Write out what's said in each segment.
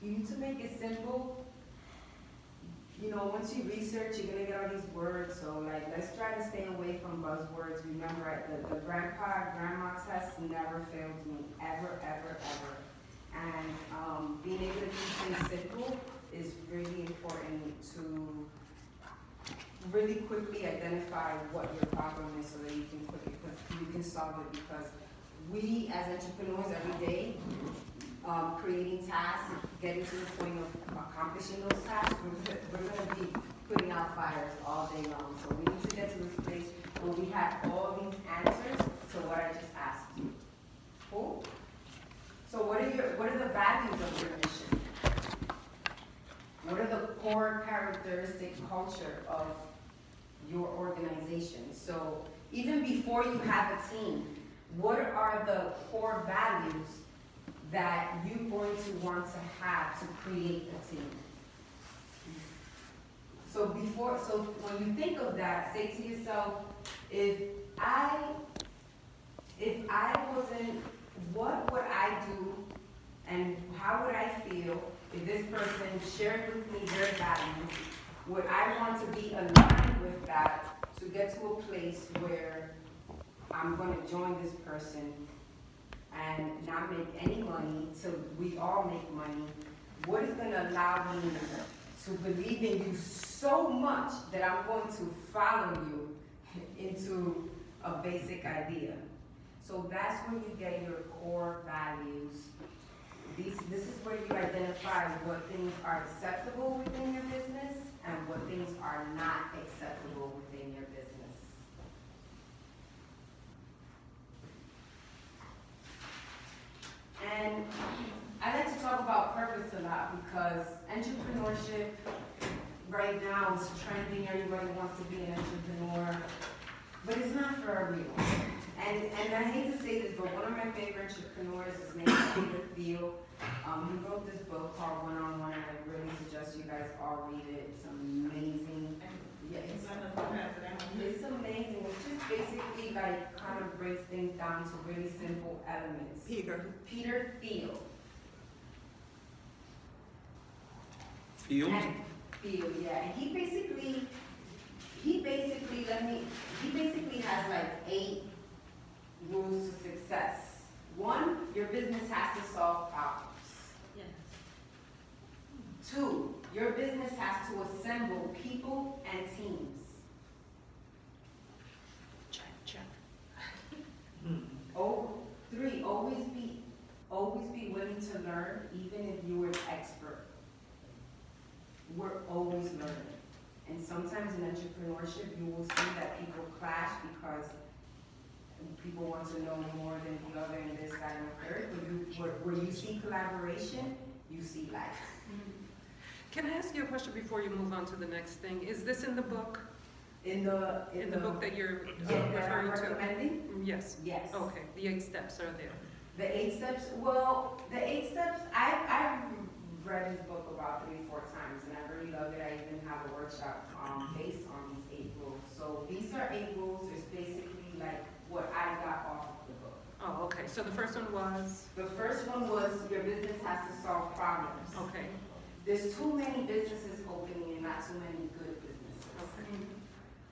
you need to make it simple. You know, once you research, you're gonna get all these words, so like, let's try to stay away from buzzwords. Remember, the grandpa, grandma test never failed me, ever, ever, ever. And being able to keep things simple is really important to really quickly identify what your problem is so that you can solve it, because we as entrepreneurs every day, creating tasks, getting to the point of accomplishing those tasks, we're going to be putting out fires all day long. So we need to get to this place where we have all these answers to what I just asked you. Cool? So what are the values of your mission? What are the core characteristic culture of your organization? So even before you have a team, what are the core values that you're going to want to have to create a team? So when you think of that, say to yourself, if I wasn't, what would I do and how would I feel if this person shared with me their values? Would I want to be aligned with that to get to a place where I'm going to join this person and not make any money till we all make money? What is going to allow me to believe in you so much that I'm going to follow you into a basic idea? So that's where you get your core values. This is where you identify what things are acceptable within your business and what things are not acceptable within your business. And I like to talk about purpose a lot because entrepreneurship right now is trending. Everybody wants to be an entrepreneur, but it's not for everyone. And I hate to say this, but one of my favorite entrepreneurs is named Aviao. He wrote this book called One on One, and I really suggest you guys all read it. It's amazing. Yeah, it's amazing. It's just basically like kind of breaks things down to really simple elements. Peter Thiel. Field? Field, yeah. And he basically has like 8 rules to success. 1, your business has to solve problems. Yes. 2, your business has to assemble people and teams. Check. 3, always be willing to learn, even if you were an expert. We're always learning. And sometimes in entrepreneurship, you will see that people clash because people want to know more than the other and this, that, and the third. But where you see collaboration, you see life. Can I ask you a question before you move on to the next thing? Is this in the book? In the book that you're referring to? recommending? Yes. Yes. Okay, the 8 steps are there. The 8 steps, well, the 8 steps, I've read this book about 3-4 times, and I really love it. I even have a workshop based on these 8 rules. So these are 8 rules. It's basically like what I got off of the book. Oh, okay. So the first one was? The first one was your business has to solve problems. Okay. There's too many businesses opening and not too many good businesses. Okay.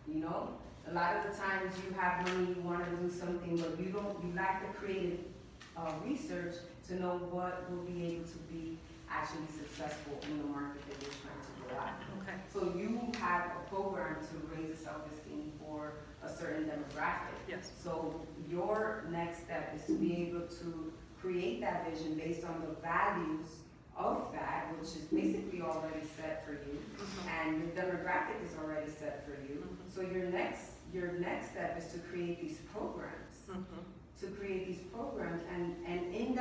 You know, a lot of the times you have money, you want to do something, but you lack the creative research to know what will be able to be actually successful in the market that you're trying to go at. Okay. So you have a program to raise the self-esteem for a certain demographic. Yes. So your next step is to be able to create that vision based on the values of that, which is basically already set for you, and your demographic is already set for you. So your next step is to create these programs. To create these programs, and in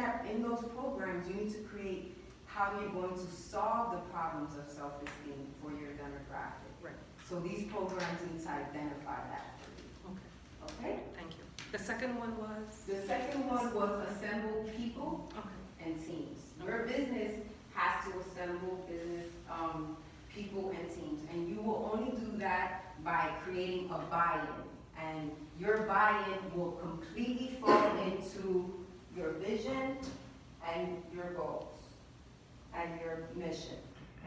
those programs you need to create how you're going to solve the problems of self-esteem for your demographic. Right. So these programs need to identify that for you. Okay. Okay? Thank you. The second one was? The second one was assemble people and teams. Your business has to assemble people and teams, and you will only do that by creating a buy-in. And your buy-in will completely fall into your vision and your goals. And and your mission.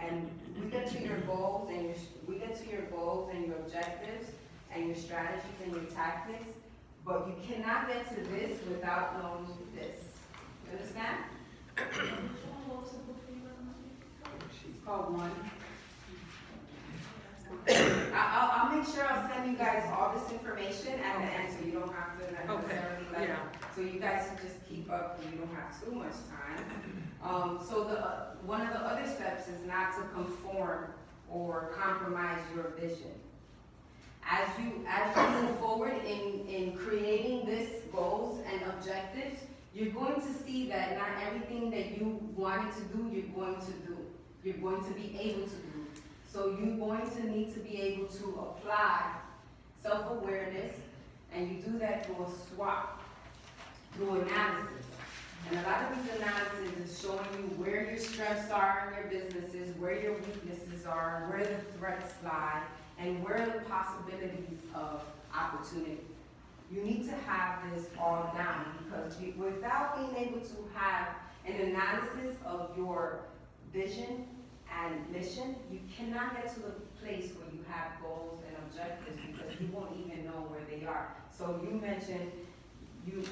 And we get to your goals and your objectives and your strategies and your tactics, but you cannot get to this without knowing this. You understand? It's called One. I'll make sure I'll send you guys all this information at the end, so you don't have to necessarily like, yeah. so you guys can just keep up and you don't have too much time. So one of the other steps is not to conform or compromise your vision. As you move forward in creating this goals and objectives, you're going to see that not everything that you wanted to do, you're going to do. You're going to be able to do. So you're going to need to be able to apply self-awareness, and you do that through a SWOT, through analysis. And a lot of these analysis is showing you where your strengths are in your businesses, where your weaknesses are, where the threats lie, and where the possibilities of opportunity. You need to have this all down, because without being able to have an analysis of your vision and mission, you cannot get to the place where you have goals and objectives, because you won't even know where they are. So you mentioned you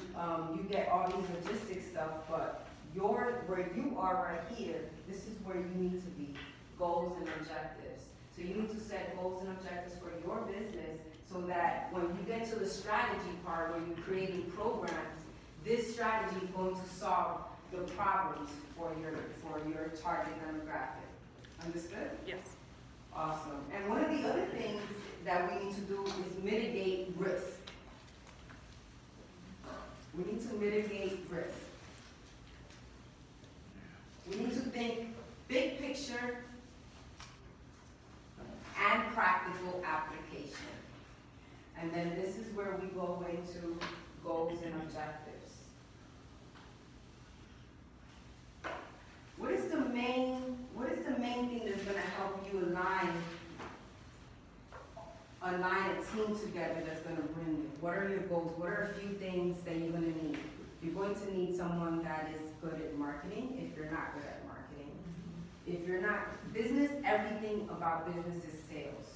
get all these logistics stuff, but where you are right here, this is where you need to be, goals and objectives. So you need to set goals and objectives for your business, so that when you get to the strategy part, where you're creating programs, this strategy is going to solve the problems for your target demographic. Understood? Yes. Awesome. And one of the other things that we need to do is mitigate risk. We need to mitigate risk. We need to think big picture and practical application. And then this is where we go into goals and objectives. What is the main thing that's going to help you align a team together that's going to bring you? What are your goals? What are a few things that you're going to need? You're going to need someone that is good at marketing if you're not good at marketing. If you're not, everything about business is sales.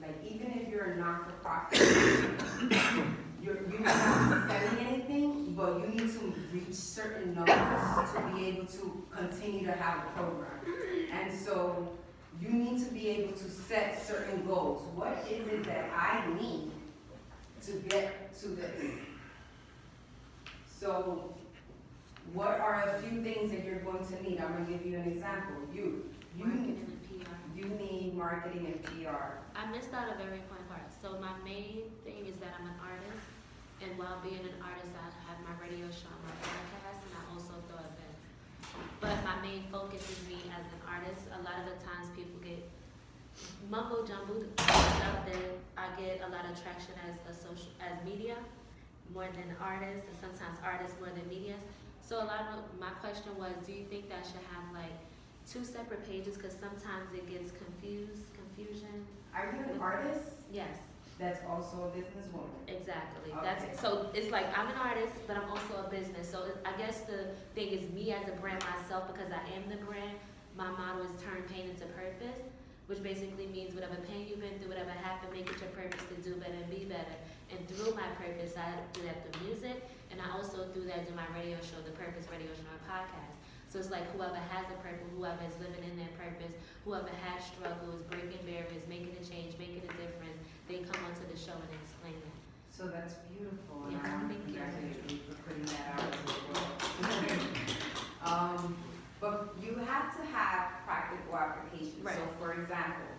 Like, even if you're a not-for-profit, you're not selling anything, but you need to reach certain numbers to be able to continue to have a program. And so you need to be able to set certain goals. What is it that I need to get to this? So what are a few things that you're going to need? I'm going to give you an example. You need marketing and PR. I missed out a very important part. So my main thing is that I'm an artist, and while being an artist, I have my radio show, my podcast, and I also throw events. But my main focus is me as an artist. A lot of the times people get mumbo jumbled stuff that I get a lot of traction as media more than artists, and sometimes artists more than media. So a lot of my question was, do you think that I should have like 2 separate pages, because sometimes it gets confusion. Are you an artist? Yes. That's also a businesswoman. Exactly. Okay. So it's like I'm an artist, but I'm also a business. So I guess the thing is me as a brand myself, because I am the brand. My motto is turn pain into purpose, which basically means whatever pain you've been through, whatever happened, make it your purpose to do better and be better. And through my purpose, I do that through music, and I also through that do my radio show, the Purpose Radio Show and Podcast. So it's like whoever has a purpose, whoever is living in their purpose, whoever has struggles, breaking barriers, making a change, making a difference, they come onto the show and explain it. So that's beautiful, and Yeah, I want to thank you. congratulate you for putting that out into the world. But you have to have practical application. Right. So for example,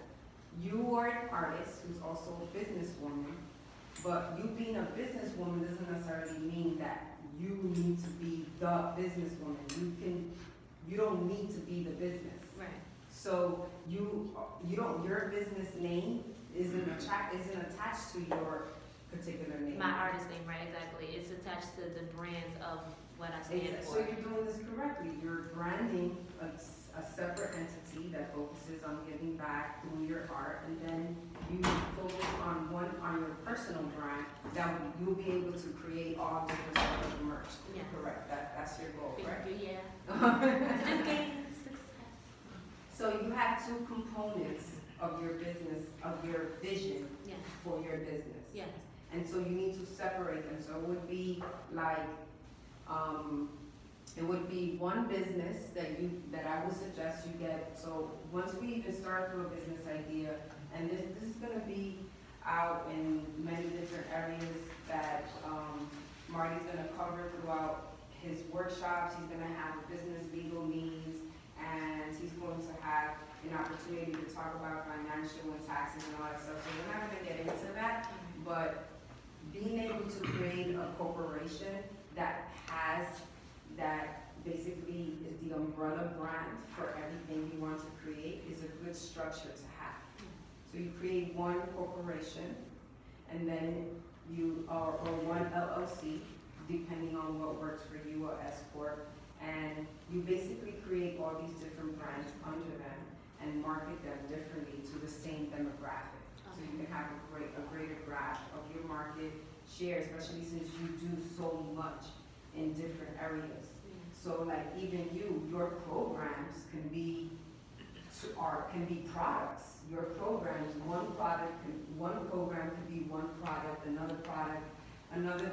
you are an artist who's also a businesswoman, but you being a businesswoman doesn't necessarily mean that you need to be the businesswoman. You don't need to be the business. Right. So your business name isn't attached to your particular name. My artist name, right, exactly. It's attached to the brand of what I stand So for. you're doing this correctly. You're branding a separate entity that focuses on giving back through your art, and then you focus on your personal brand, that you'll be able to create all different sorts of merch. Yes. Correct. That's your goal, right? Yeah. Just gain success. So you have two components of your business, of your vision Yes, for your business. yes, And so you need to separate them. So it would be like, it would be one business that I would suggest you get. So once we even start through a business idea, and this is gonna be out in many different areas that, Marty's gonna cover throughout his workshops. He's gonna have a business legal needs, and he's going to have an opportunity to talk about financial and taxes and all that stuff. So we're not gonna get into that, but being able to create a corporation that has, that basically is the umbrella brand for everything you want to create is a good structure to have. So you create one corporation, and then you, or one LLC, depending on what works for you, or S Corp, and you basically create all these different brands under them and market them differently to the same demographic. So you can have a greater grasp of your market share, especially since you do so much in different areas. So like even your programs can be products. Your programs, one program could be one product, another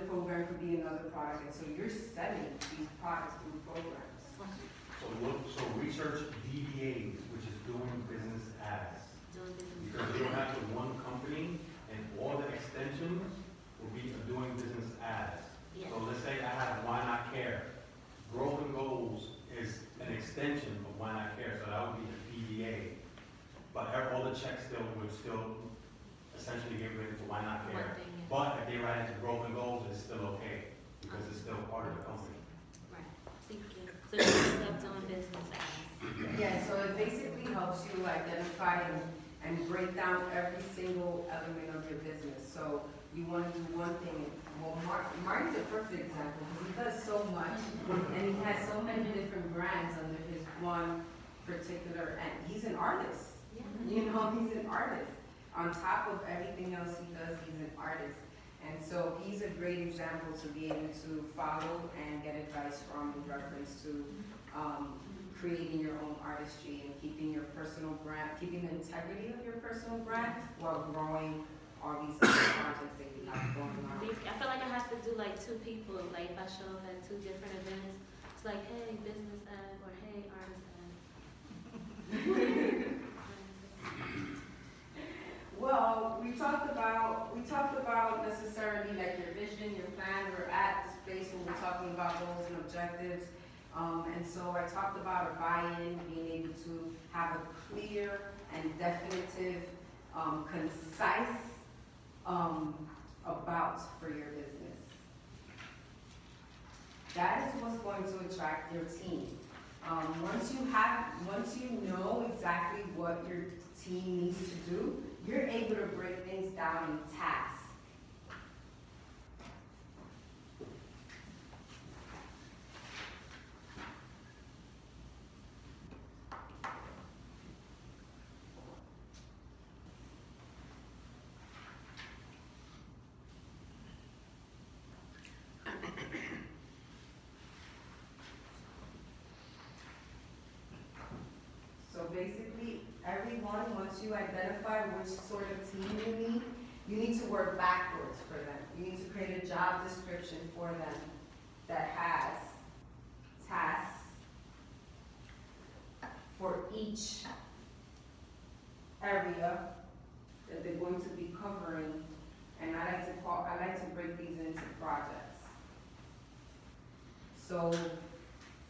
program could be another product, and so you're selling these products through programs. So research DBAs, which is doing business as. doing business. Because you don't have the one company and all the extensions will be doing business as. Yes, So let's say I have Why Not Care. Growth and Goals is an extension of Why Not Care, so that would be a DBA. But all the checks would still essentially get rid of Why Not one Care. thing, yeah. But if they write into Growth and Goals, it's still okay, because it's still part of the company. Right, thank you. So you end up doing business as. Yeah, so it basically helps you identify and break down every single element of your business. So you want to do one thing. Well, Marty's a perfect example because he does so much and he has so many different brands under his one particular, and he's an artist. Yeah. You know, he's an artist. On top of everything else he does, he's an artist. And so he's a great example to be able to follow and get advice from in reference to creating your own artistry and keeping your personal brand, keeping the integrity of your personal brand while growing all these other projects that you have going on. I feel like I have to do like two people, like if I show up at two different events, it's like, hey, business ad, or hey, artist ad. Well, we talked about necessarily like your vision, your plan. We're at the space where we're talking about goals and objectives. And so I talked about a buy-in, being able to have a clear and definitive, concise about for your business. That is what's going to attract your team. Once you know exactly what your team needs to do, you're able to break things down in tasks. So basically, everyone, once you identify which sort of team you need to work backwards for them. You need to create a job description for them that has tasks for each area that they're going to be covering, and I like to break these into projects. So,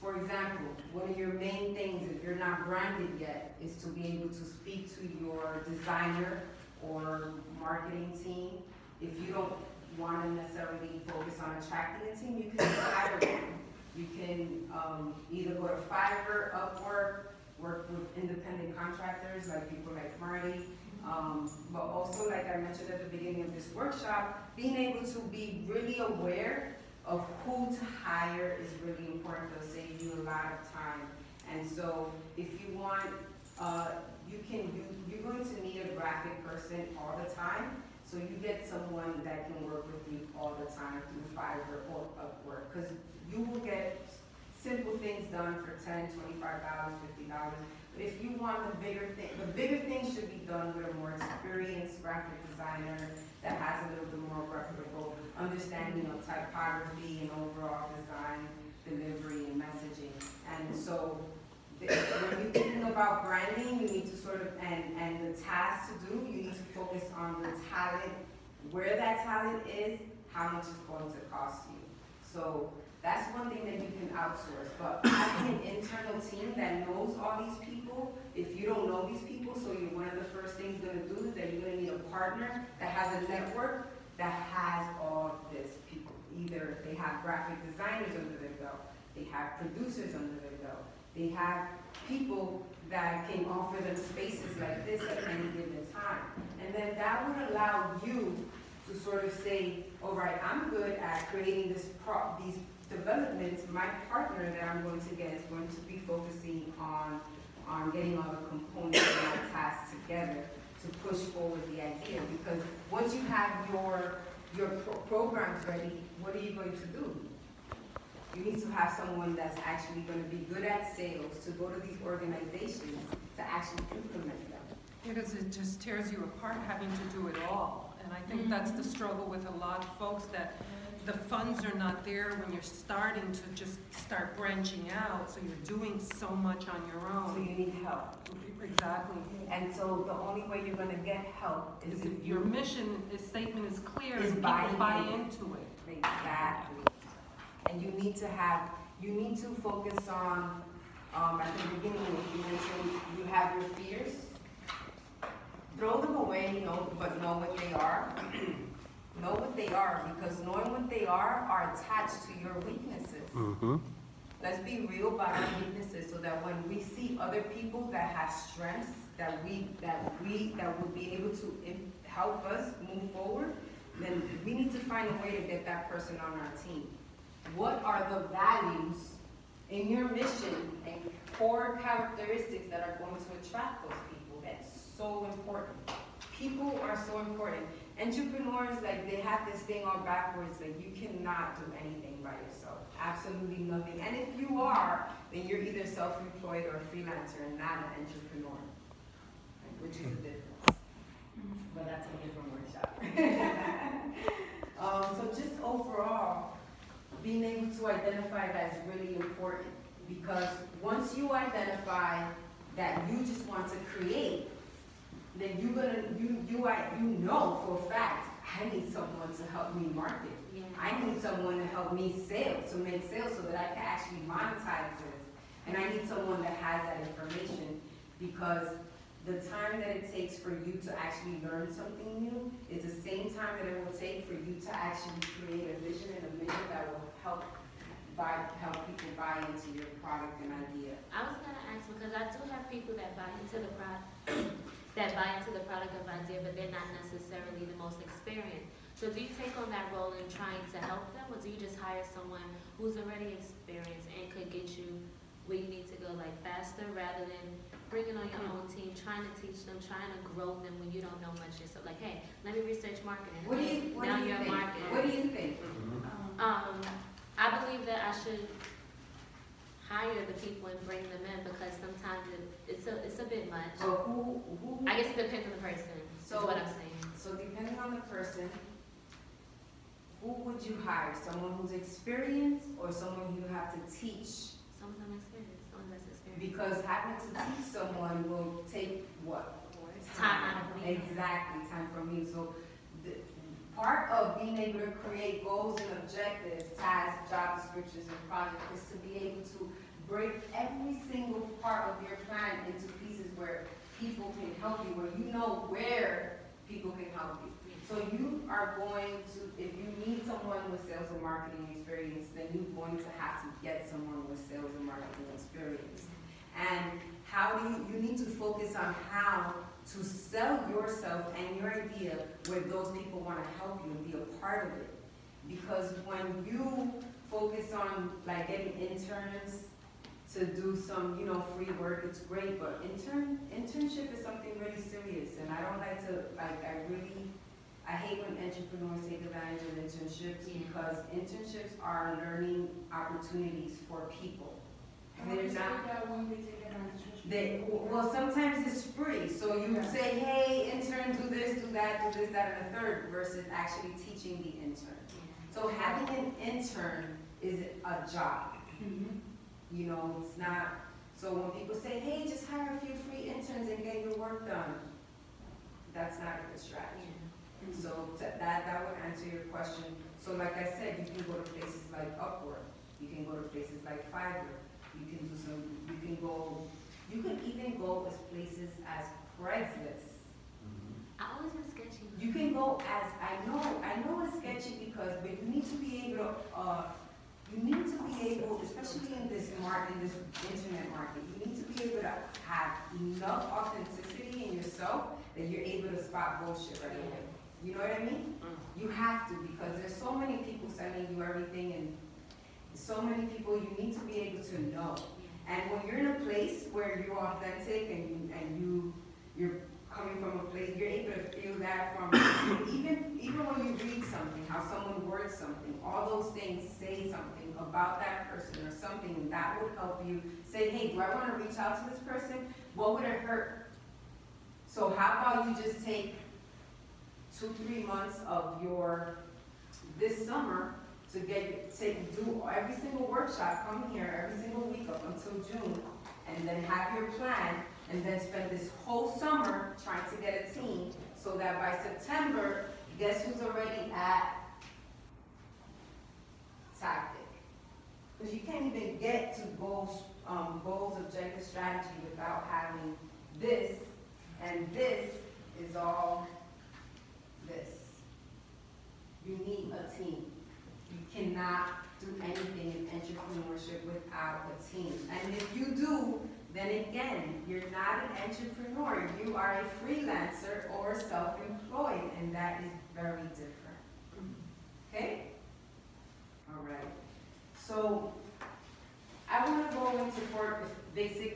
for example, one of your main things, if you're not branded yet, is to be able to speak to your designer or marketing team. If you don't want to necessarily focus on attracting a team, you can hire them. You can either go to Fiverr, Upwork, work with independent contractors like people like Marty, but also, like I mentioned at the beginning of this workshop, being able to be really aware of who to hire is really important. It'll save you a lot of time. And so if you want, you're going to need a graphic person all the time. So you get someone that can work with you all the time through Fiverr or Upwork, because you will get simple things done for $10, $25, $50. But if you want the bigger things should be done with a more experienced graphic designer that has a little bit more reputable understanding of typography and overall design, delivery, and messaging. And so when you're thinking about branding, you need to sort of, and the tasks to do, you need to focus on the talent, where that talent is, how much it's going to cost you. So that's one thing that you can outsource. But having an internal team that knows all these people, if you don't know these people, so one of the first things you're gonna do is that you're gonna need a partner that has a network that has all this people. Either they have graphic designers under their belt, they have producers under their belt, they have people that can offer them spaces like this at any given time. And then that would allow you to sort of say, all right, I'm good at creating these developments. My partner that I'm going to get is going to be focusing on getting all the components of my tasks together to push forward the idea. Because once you have your programs ready, what are you going to do? You need to have someone that's actually going to be good at sales, to go to these organizations, to actually implement them. It just tears you apart having to do it all. And I think that's the struggle with a lot of folks, that the funds are not there when you're starting to just start branching out, so you're doing so much on your own. So you need help. Exactly. And so the only way you're going to get help is if Your mission statement is clear Is and buy people buy in. into it. Exactly. And you need to focus on, at the beginning, you mentioned you have your fears. Throw them away, but know what they are. Know what they are, because knowing what they are attached to your weaknesses. Mm-hmm. Let's be real about our weaknesses, so that when we see other people that have strengths that will be able to help us move forward, then we need to find a way to get that person on our team. What are the values in your mission and core characteristics that are going to attract those people? That's so important. People are so important. Entrepreneurs, like, they have this thing all backwards, like, you cannot do anything by yourself. Absolutely nothing. And if you are, then you're either self-employed or a freelancer and not an entrepreneur, which is a difference. But that's a different workshop. So just overall, being able to identify that is really important, because once you identify that you just want to create, then you know for a fact, I need someone to help me market. Yeah. I need someone to help me to make sales so that I can actually monetize this. And I need someone that has that information, because the time that it takes for you to actually learn something new is the same time that it will take for you to actually create a vision and a mission that will help people buy into your product and idea. I was gonna ask, because I do have people that buy into the product, of idea, but they're not necessarily the most experienced. So do you take on that role in trying to help them, or do you just hire someone who's already experienced and could get you where you need to go, like, faster, rather than bringing on your own team, trying to teach them, trying to grow them when you don't know much yourself? Like, hey, let me research marketing. What do you think? Marketing. What do you think? I believe that I should hire the people and bring them in, because sometimes it's a bit much. So who? I guess it depends on the person, is what I'm saying. So depending on the person, who would you hire? Someone who's experienced, or someone you have to teach? Someone that's experienced. Because having to teach someone will take what? Time out of me. Exactly, time from you. So part of being able to create goals and objectives, tasks, job descriptions, and projects is to be able to break every single part of your plan into pieces where people can help you, where you know where people can help you. So you are going to, if you need someone with sales and marketing experience, then you're going to have to get someone with sales and marketing experience. And how do you need to focus on how to sell yourself and your idea where those people want to help you and be a part of it. Because when you focus on, like, getting interns to do some, free work, it's great, but internship is something really serious, and I don't like to, I hate when entrepreneurs take advantage of internships, because internships are learning opportunities for people. They're not. Well, sometimes it's free, so you say, hey, intern, do this, that, and the third, versus actually teaching the intern. So having an intern is a job. You know, it's not, so when people say, hey, just hire a few free interns and get your work done, that's not a good strategy. So that would answer your question. So like I said, you can go to places like Upwork, you can go to places like Fiverr, you can even go as places as Craigslist. I always been sketchy. You can go as, I know it's sketchy because, but you need to be able to, especially in this internet market, you need to be able to have enough authenticity in yourself that you're able to spot bullshit right away. You know what I mean? You have to, because there's so many people selling you everything, and so many people, you need to be able to know. And when you're in a place where you're authentic and you're coming from a place, you're able to feel that from, even when you read something, how someone words something, all those things say something about that person or something, and that would help you say, hey, do I want to reach out to this person? What would it hurt? So how about you just take 2-3 months of this summer to do every single workshop, come here every single week up until June, and then have your plan, and then spend this whole summer trying to get a team, so that by September, guess who's already at tactic? Because you can't even get to goals, objective strategy without having this, and this is all this. You need a team. You cannot do anything in entrepreneurship without a team. And if you do, then again, you're not an entrepreneur. You are a freelancer or self-employed, and that is very different. Okay? All right. So I want to go into basic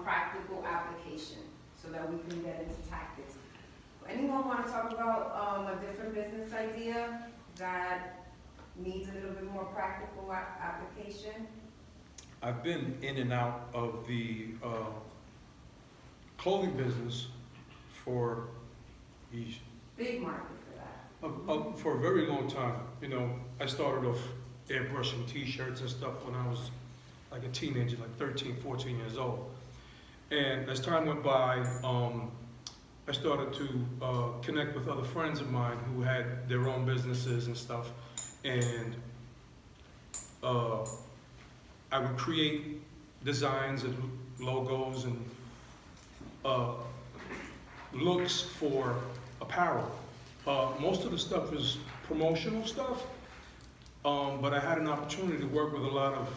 practical application so that we can get into tactics. Anyone want to talk about a different business idea that needs a little bit more practical application? I've been in and out of the clothing business for Big market for that. for a very long time. You know, I started off airbrushing t-shirts and stuff when I was like a teenager, like 13, 14 years old. And as time went by, I started to connect with other friends of mine who had their own businesses and stuff. And I would create designs and logos and looks for apparel. Most of the stuff is promotional stuff, but I had an opportunity to work with a lot of,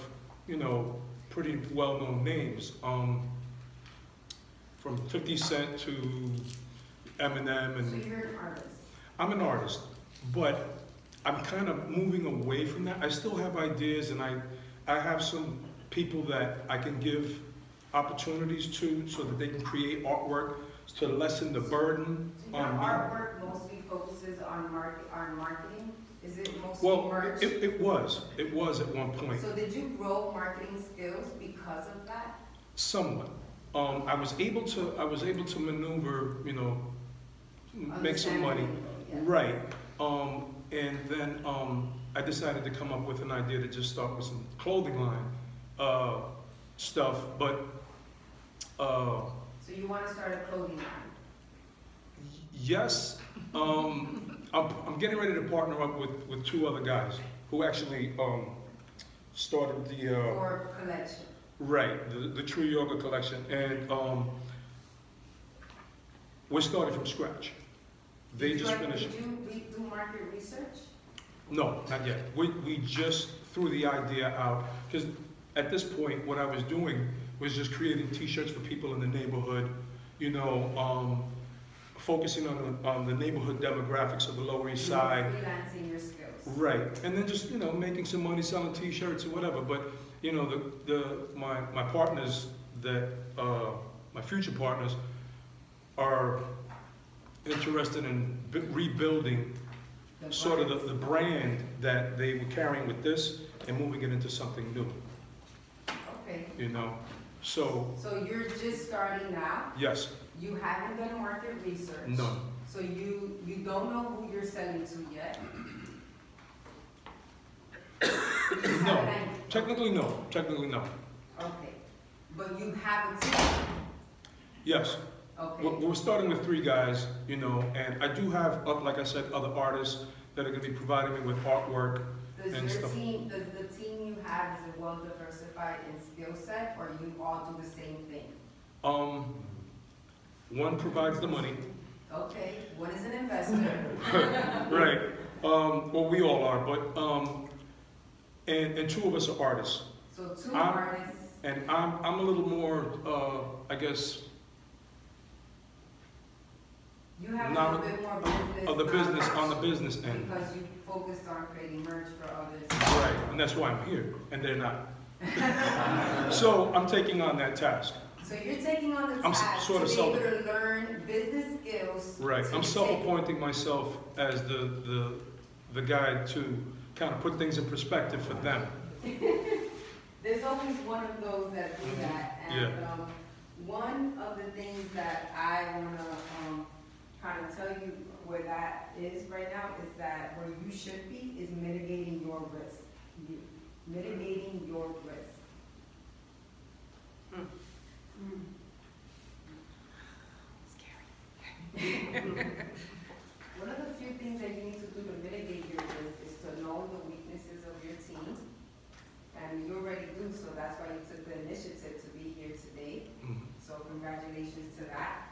you know, pretty well-known names, from 50 Cent to Eminem. And so you're an artist? I'm an artist, but I'm kind of moving away from that. I still have ideas, and I have some people that I can give opportunities to so that they can create artwork to lessen the burden on me. Artwork mostly focuses on marketing? Is it mostly merch? It was at one point. So did you grow marketing skills because of that? Somewhat. I was able to maneuver, you know, make some money. Yeah. Right. And then I decided to come up with an idea to just start with some clothing line stuff, but so you want to start a clothing line? yes, I'm getting ready to partner up with 2 other guys who actually started the Or collection? right, the True Yoga collection, and we're starting from scratch. They just finished. Did you do market research? No, not yet. We just threw the idea out, because at this point, what I was doing was just creating t-shirts for people in the neighborhood, you know, focusing on the neighborhood demographics of the Lower East Side. Freelancing your skills. Right, and then just, you know, making some money selling t-shirts or whatever. But, you know, my partners that, my future partners are interested in rebuilding sort of the brand that they were carrying with this and moving it into something new. Okay. you know. So, So you're just starting now? yes, You haven't done market research? no, So you don't know who you're selling to yet? You just have no, an idea. technically no, Okay, but you have a team? yes. Okay. We're starting with 3 guys, you know, and I do have, like I said, other artists that are gonna be providing me with artwork and Does stuff. does the team you have, is it well diversified in skill set, or you all do the same thing? One provides the money, Okay, one is an investor. right, well, we all are, but, and 2 of us are artists. So 2 I'm- artists, And I'm a little more, I guess, you have a not- little bit more business. of the business, knowledge on the business end. Because you focused on creating merch for others. Right, and that's why I'm here, and they're not. So I'm taking on that task. So you're taking on the I'm task sort to of be self- able to learn business skills. Right, to I'm take- self-appointing myself as the guy to kind of put things in perspective for them. There's always one of those that do that. And one of the things that I want to kind of tell you where that is right now is that where you should be is mitigating your risk. Mitigating your risk. One of the few things that you need to do to mitigate your risk is to know the weaknesses of your team. And you already do, so that's why you took the initiative to be here today. Mhm. So congratulations to that.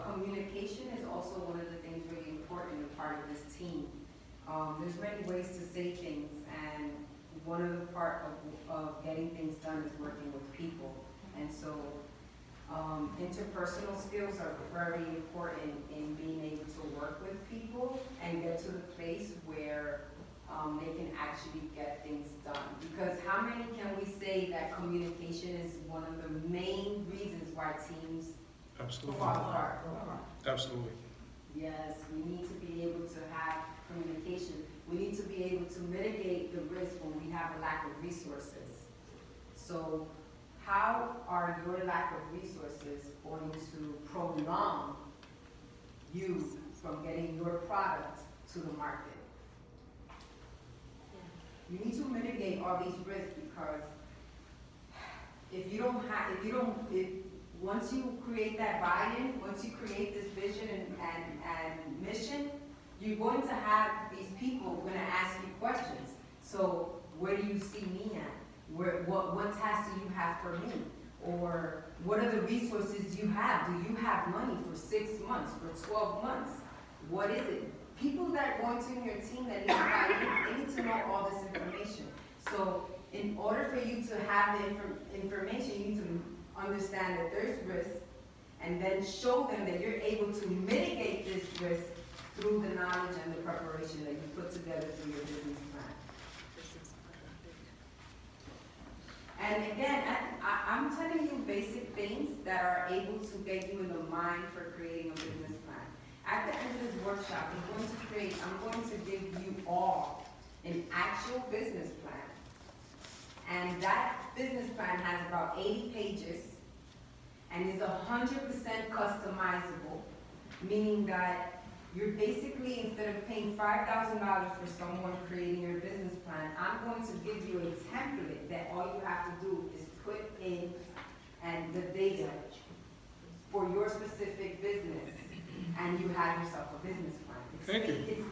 Communication is also one of the things really important, a part of this team. There's many ways to say things, and one of the part of getting things done is working with people. And so interpersonal skills are very important in being able to work with people and get to the place where they can actually get things done. Because how many can we say that communication is one of the main reasons why teams Absolutely, fall apart? absolutely. Yes, we need to be able to have communication. We need to be able to mitigate the risk when we have a lack of resources. So how are your lack of resources going to prolong you from getting your product to the market? You need to mitigate all these risks because once you create that buy-in, once you create this vision and mission, you're going to have these people going to ask you questions. So where do you see me at? What tasks do you have for me? Or what are the resources you have? Do you have money for 6 months, for 12 months? What is it? People that are going to your team that need to buy in, they need to know all this information. So in order for you to have the information, you need to understand that there's risk and then show them that you're able to mitigate this risk through the knowledge and the preparation that you put together through your business plan. And again, I'm telling you basic things that are able to get you in the mind for creating a business plan. At the end of this workshop, I'm going to give you all an actual business plan. And that business plan has about 80 pages and is 100% customizable, meaning that you're basically, instead of paying $5,000 for someone creating your business plan, I'm going to give you a template that all you have to do is put in and the data for your specific business, and you have yourself a business plan. Thank you.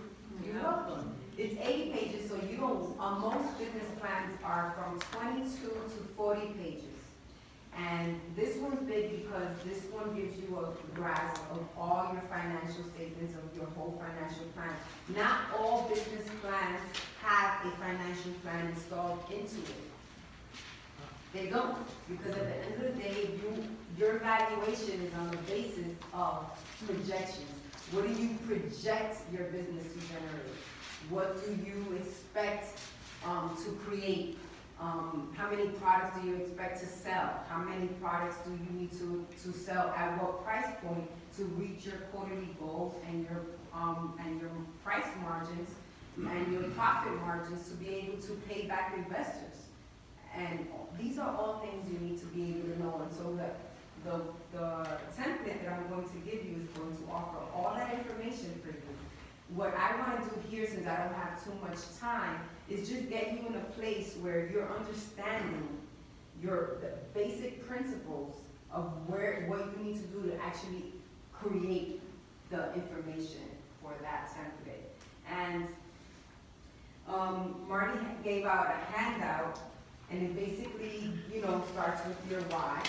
You're welcome. It's 80 pages, so you don't, most business plans are from 22 to 40 pages. And this one's big because this one gives you a grasp of all your financial statements, of your whole financial plan. Not all business plans have a financial plan installed into it. They don't, because at the end of the day, your valuation is on the basis of projections. What do you project your business to generate? What do you expect to create? How many products do you expect to sell? How many products do you need to sell at what price point to reach your quarterly goals and your price margins and your profit margins to be able to pay back investors? And these are all things you need to be able to know. And so the template that I'm going to give you is going to offer all that information for you. What I want to do here, since I don't have too much time, is just get you in a place where you're understanding the basic principles of what you need to do to actually create the information for that template. And Marty gave out a handout, and it basically, starts with your why.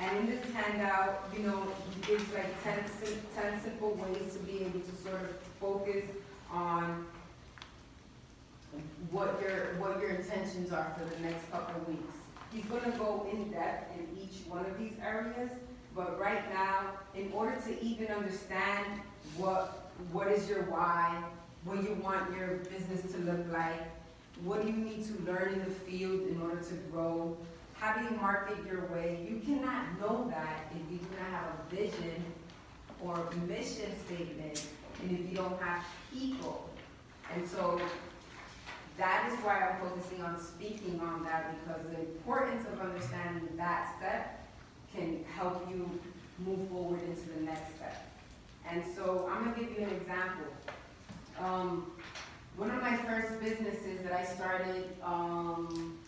And in this handout, he gives like 10 simple ways to be able to sort of focus on what your intentions are for the next couple of weeks. He's going to go in depth in each one of these areas, but right now, in order to even understand what is your why, what you want your business to look like, what do you need to learn in the field in order to grow, how do you market your way, you cannot know that if you do not have a vision or a mission statement, and if you don't have people. And so that is why I'm focusing on speaking on that, because the importance of understanding that step can help you move forward into the next step. And so I'm going to give you an example. One of my first businesses that I started, I'm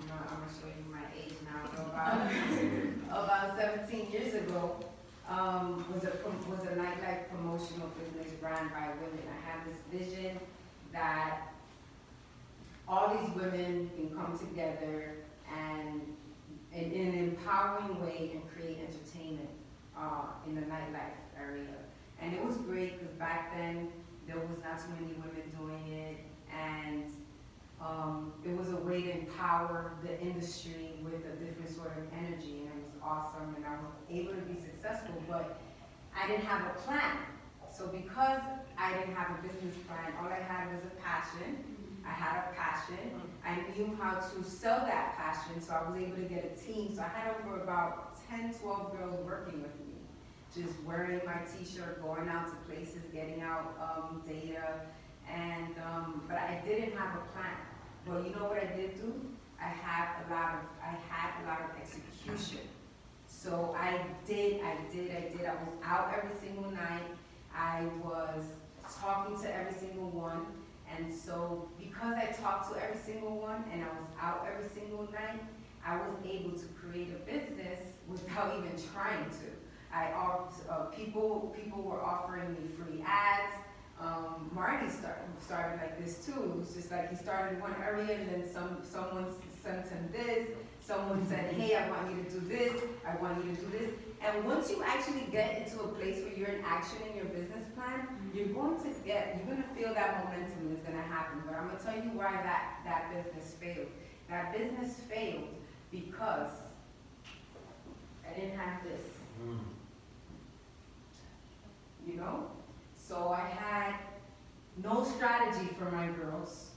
gonna show you my age now, so about 17 years ago, was a nightlife promotional business run by women. I had this vision that all these women can come together and in an empowering way and create entertainment in the nightlife area. And it was great because back then there was not too many women doing it, and it was a way to empower the industry with a different sort of energy, and it was awesome, and I was able to be successful, but I didn't have a plan. So because I didn't have a business plan, all I had was a passion. I had a passion. I knew how to sell that passion, so I was able to get a team. So I had over about 10, 12 girls working with me, just wearing my t-shirt, going out to places, getting out data, and but I didn't have a plan. But you know what I did do? I had a lot of execution. So I was out every single night. I was talking to every single one. And so because I talked to every single one and I was out every single night, I was able to create a business without even trying to. People were offering me free ads. Marty started like this too. It was just like he started one area and then someone sent him this. Someone said, hey, I want you to do this. I want you to do this. And once you actually get into a place where you're in action in your business plan, you're going to feel that momentum is going to happen. But I'm going to tell you why that business failed. That business failed because I didn't have this. So I had no strategy for my girls.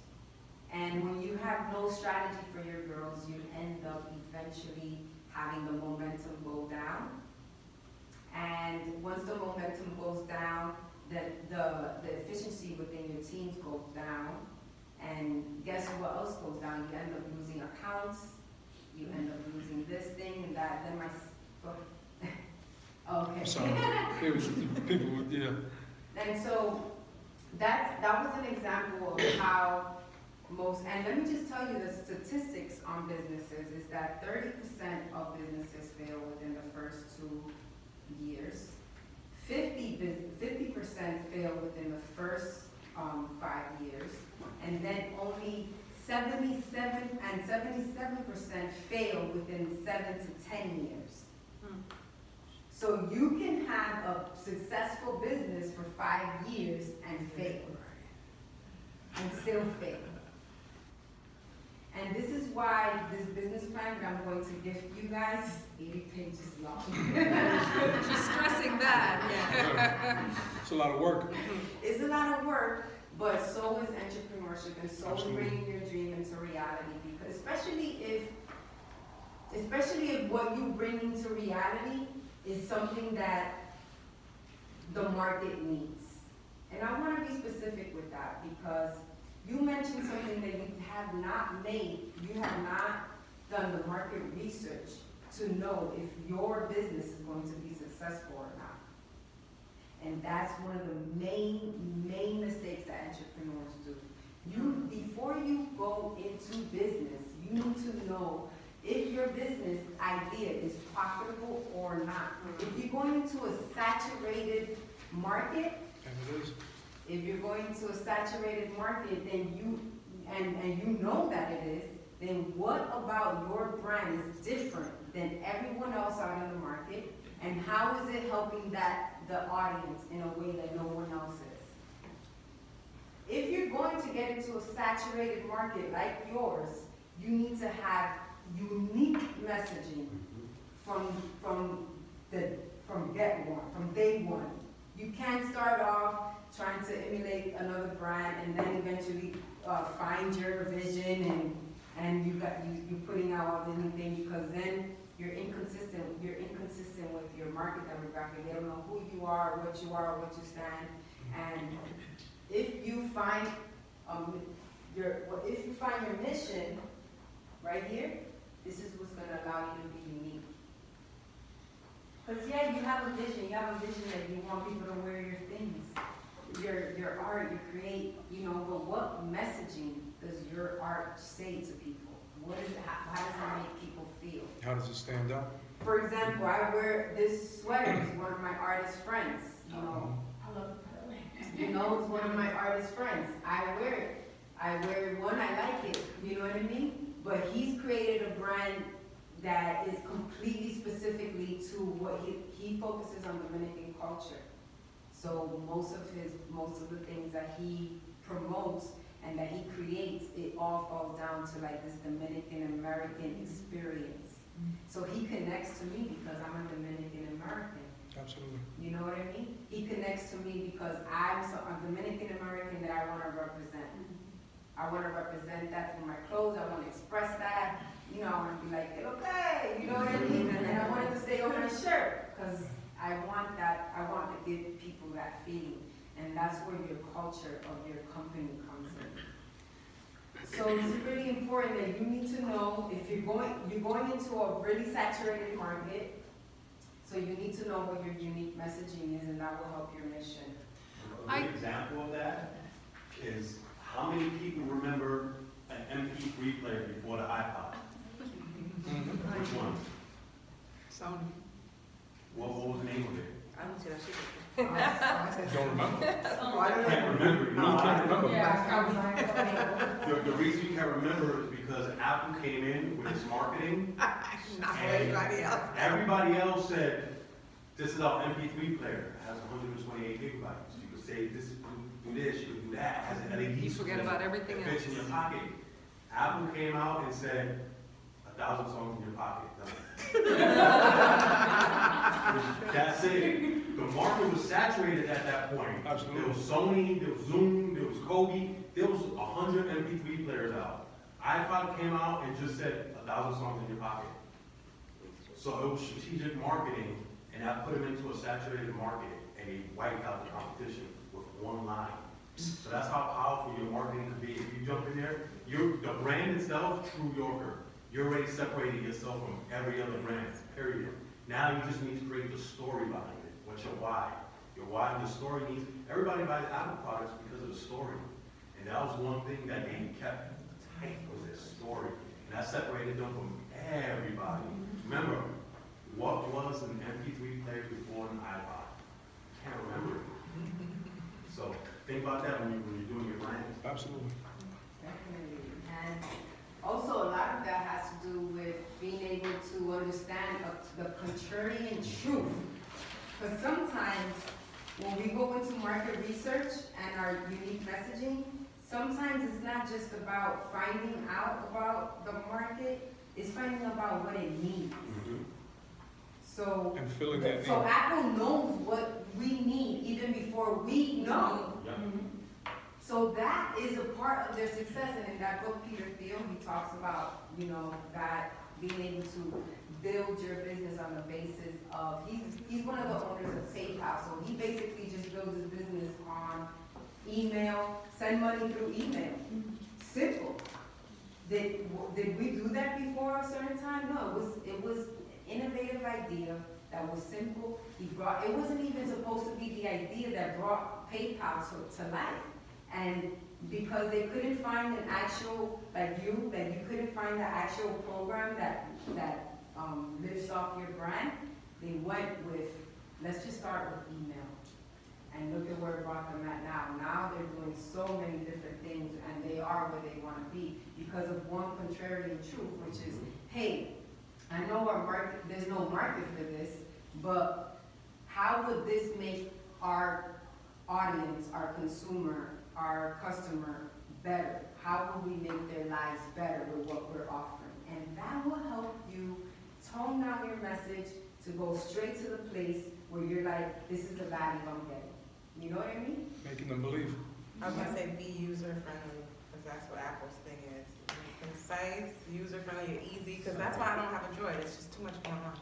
And when you have no strategy for your girls, you end up eventually having the momentum go down. And once the momentum goes down, the efficiency within your teams goes down. And guess what else goes down? You end up losing accounts. You end up losing this thing and that. Then okay. I'm sorry. People would, yeah. And so that was an example of how and let me just tell you the statistics on businesses is that 30% of businesses fail within the first 2 years. 50% fail within the first 5 years, and then only 77% fail within 7 to 10 years. So you can have a successful business for 5 years and fail, and still fail. And this is why this business plan that I'm going to gift you guys is 80 pages long. She's stressing that. Yeah. It's a lot of work. It's a lot of work, but so is entrepreneurship, and so is bringing your dream into reality. Because especially if what you bring into reality is something that the market needs. And I want to be specific with that because you mentioned something that you have not made, you have not done the market research to know if your business is going to be successful or not. And that's one of the main mistakes that entrepreneurs do. Before you go into business, you need to know if your business idea is profitable or not. If you're going into a saturated market, And it is. if you're going into a saturated market, then you know that it is, then what about your brand is different than everyone else out in the market? And how is it helping the audience in a way that no one else is? If you're going to get into a saturated market like yours, you need to have unique messaging from day one. You can't start off trying to emulate another brand and then eventually find your vision and you're putting out all the new things, because then you're inconsistent with your market demographic. They don't know who you are, what you stand. And if you find your mission right here, this is what's going to allow you to be unique. Because yeah, you have a vision that you want people to wear your things, your art, you create, but what messaging does your art say to people? What is it, how does it make people feel? How does it stand out? For example, I wear this sweater, it's one of my artist friends, I love it. It's one of my artist friends. I wear it. I wear it one, I like it, you know what I mean? But he's created a brand that is completely specifically to what he focuses on Dominican culture. So most of the things that he promotes and that he creates, it all falls down to like this Dominican American experience. So he connects to me because I'm a Dominican American. Absolutely. You know what I mean? He connects to me because I'm a Dominican American that I want to represent. I want to represent that through my clothes. I want to express that. I want to be like, okay, you know what I mean? And I want it to stay on my shirt because I want to give people that feeling. And that's where your culture of your company comes in. So it's really important that you need to know if you're going into a really saturated market. So you need to know what your unique messaging is, and that will help your mission. A good example of that is how many people remember an MP3 player before the iPod? Which one? Sony. What was the name of it? I don't see that shit. Don't remember? I can't remember. You can't remember? Yeah. The reason you can't remember is because Apple came in with its marketing. Not for And everybody else. Everybody else said, this is our MP3 player. It has 128 gigabytes. You could say this, do this, you could do that. It has an LED. You forget screen. about everything It fits in your pocket. Apple came out and said, 1,000 songs in your pocket. That's it. The market was saturated at that point. Absolutely. There was Sony, there was Zoom, there was Kobe. There was 100 MP3 players out. iPod came out and just said 1,000 songs in your pocket. So it was strategic marketing, and that put them into a saturated market, and they wiped out the competition with one line. So that's how powerful your marketing could be. If you jump in there, the brand itself, True Yorker, you're already separating yourself from every other brand, period. Now you just need to create the story behind it. What's your why? Your why and the story needs, everybody buys Apple products because of the story. And that was one thing that they kept tight, was their story. And that separated them from everybody. Remember, what was an MP3 player before an iPod? Can't remember. So think about that when you're doing your brand. Absolutely. Definitely. And also, a lot of that has to do with being able to understand the contrarian truth. Because sometimes when we go into market research and our unique messaging, sometimes it's not just about finding out about the market, it's finding about what it needs. So, And filling that need. so Apple knows what we need even before we know. Yeah. So that is a part of their success, and in that book, Peter Thiel, he talks about, that being able to build your business on the basis of, he's one of the owners of PayPal, so he basically just builds his business on email, send money through email. Simple. Did we do that before a certain time? No, it was an innovative idea that was simple. It wasn't even supposed to be the idea that brought PayPal to life. And because they couldn't find an actual, that you couldn't find the actual program that lifts off your brand, they went with, let's just start with email. And look at where it brought them at now. Now they're doing so many different things, and they are where they want to be because of one contrarian truth, which is, hey, I know there's no market for this, but how would this make our audience, our consumer, our customer better? How will we make their lives better with what we're offering? And that will help you tone down your message to go straight to the place where you're like, this is the value I'm getting. You know what I mean? Making them believe. I was gonna say be user friendly, because that's what Apple's thing is. Concise, user friendly, easy, because that's why I don't have Android. It's just too much going on.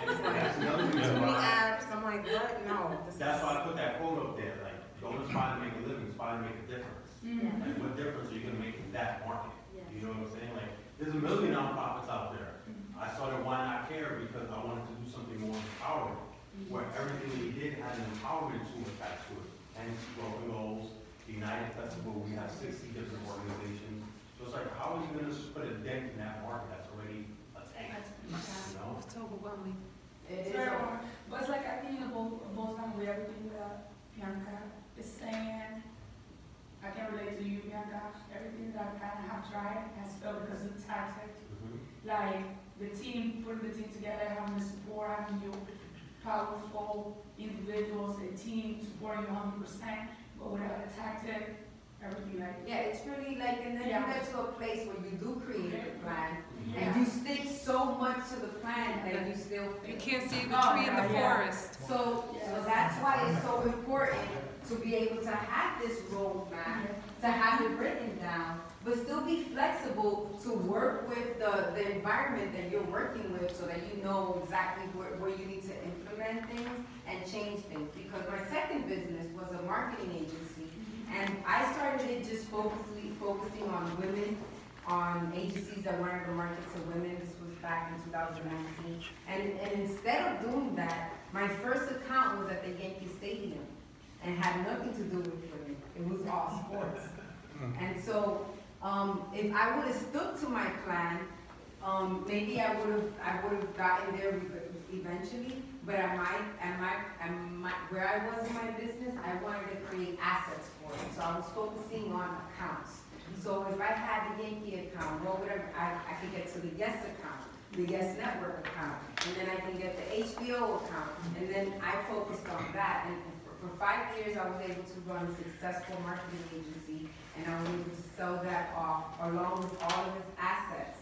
And that's another Too reason many why, apps. I'm like, what? No. that's why I put that quote up there, like, don't aspire to make a living, aspire to make a difference. Yeah. Like, what difference are you gonna make in that market? Yeah. You know what I'm saying? Like, there's a million nonprofits out there. I started Why Not Care because I wanted to do something more empowering, where everything we did had an empowerment tool attached to it. And Broken Goals, the United Festival, we have 60 different organizations. So it's like, how are you gonna just put a dent in that market that's already a tank? You know? It's overwhelming. It is. Very hard. But it's like I think it boils down with everything that Pianca is saying. I can relate to you, Pianca. Everything that I kind of have tried has failed because of the tactic. Like the team, putting the team together, having the support, having your powerful individuals, a team supporting you 100%, but without a tactic, everything like. Yeah, it's really like, and then you Yeah. get to a place where you do create a plan, Yeah. and you stick so much to the plan that you still You fail. can't see the Oh, tree in the yeah. forest. So that's why it's so important to be able to have this roadmap, to have it written down, but still be flexible to work with the environment that you're working with so that you know exactly where you need to implement things and change things. Because my second business was a marketing agency, and I started it just focusing on women, on agencies that wanted to market to women. This was back in 2019. And instead of doing that, my first account was at the Yankee Stadium and had nothing to do with women. It was all sports. And so if I would have stuck to my plan, maybe I would have gotten there eventually. But where I was in my business, I wanted to create assets for it. So I was focusing on accounts. So if I had the Yankee account, what would I could get to the Yes account, the Yes Network account, and then I can get the HBO account, and then I focused on that. And for 5 years, I was able to run a successful marketing agency, and I was able to sell that off along with all of its assets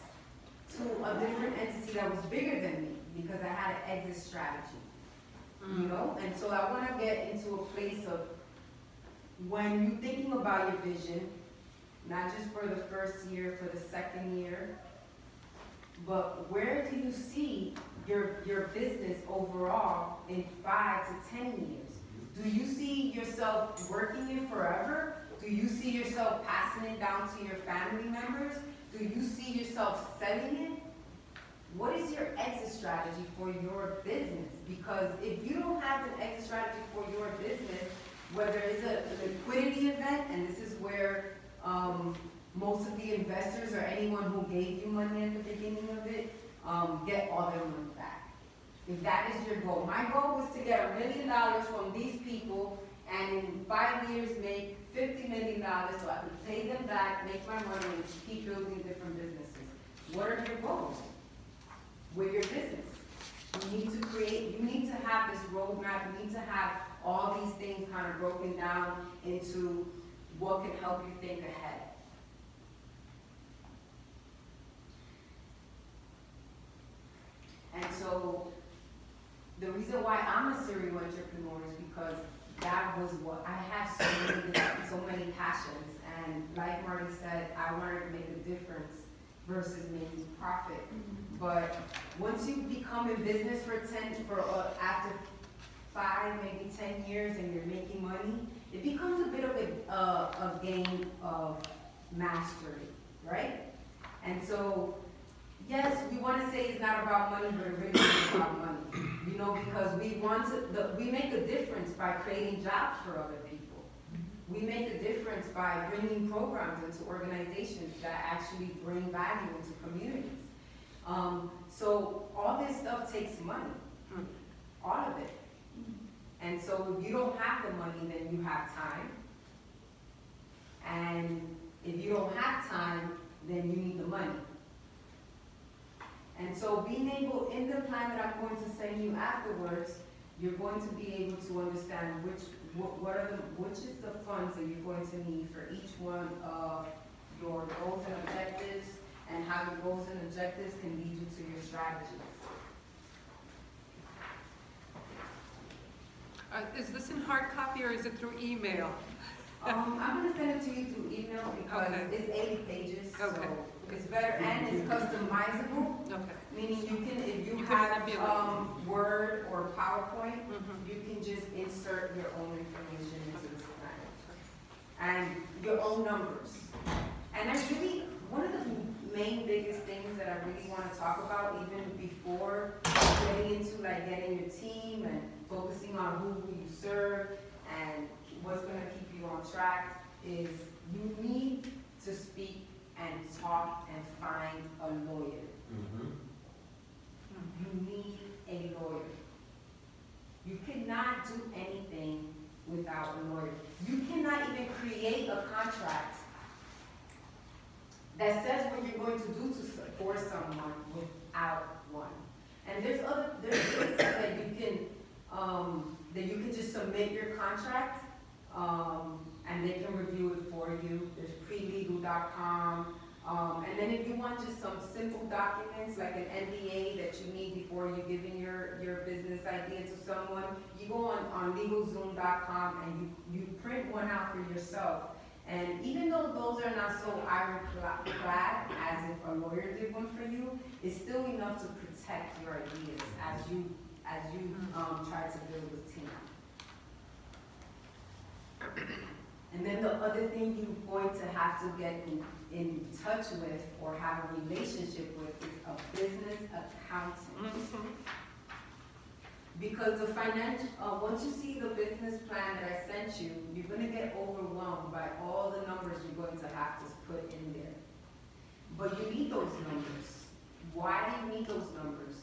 to a different entity that was bigger than me because I had an exit strategy, you know? And so I want to get into a place of when you're thinking about your vision, not just for the first year, for the second year, but where do you see your business overall in 5 to 10 years? Do you see yourself working it forever? Do you see yourself passing it down to your family members? Do you see yourself selling it? What is your exit strategy for your business? Because if you don't have an exit strategy for your business, whether it's a liquidity event, and this is where most of the investors or anyone who gave you money at the beginning of it get all their money back. If that is your goal. My goal was to get $1 million from these people and in 5 years make $50 million so I could pay them back, make my money, and keep building different businesses. What are your goals with your business? You need to have this roadmap, you need to have all these things kind of broken down into what can help you think ahead. And so the reason why I'm a serial entrepreneur is because that was what I have so many passions, and like Marty said, I wanted to make a difference versus making profit. But once you become in business after 5, maybe 10 years and you're making money, it becomes a bit of a game of mastery, right? And so, yes, we want to say it's not about money, but it really is about money. You know, because we make a difference by creating jobs for other people. We make a difference by bringing programs into organizations that actually bring value into communities. So all this stuff takes money, all of it. And so if you don't have the money, then you have time. And if you don't have time, then you need the money. And so being able, in the plan that I'm going to send you afterwards, you're going to be able to understand which is the funds that you're going to need for each one of your goals and objectives, and how your goals and objectives can lead you to your strategies. Is this in hard copy or is it through email? I'm going to send it to you through email because Okay. it's 80 pages, Okay. so it's better, and it's customizable, Okay. meaning you can, if you You have can manipulate. Word or PowerPoint, Mhm. you can just insert your own information into this plan. And your own numbers. And that's really, one of the main biggest things that I really want to talk about, even before getting into like getting your team and focusing on who you serve and what's going to keep you on track, is you need to speak and talk and find a lawyer. You need a lawyer. You cannot do anything without a lawyer. You cannot even create a contract that says what you're going to do for someone without one. And there's places that you can just submit your contract, and they can review it for you. There's prelegal.com. And then if you want just some simple documents like an NDA that you need before you're giving your business idea to someone, you go on legalzoom.com and you print one out for yourself. And even though those are not so ironclad as if a lawyer did one for you, it's still enough to protect your ideas as you try to build a team. And then the other thing you're going to have to get in touch with or have a relationship with is a business accountant. Because the once you see the business plan that I sent you, you're going to get overwhelmed by all the numbers you're going to have to put in there. But you need those numbers. Why do you need those numbers?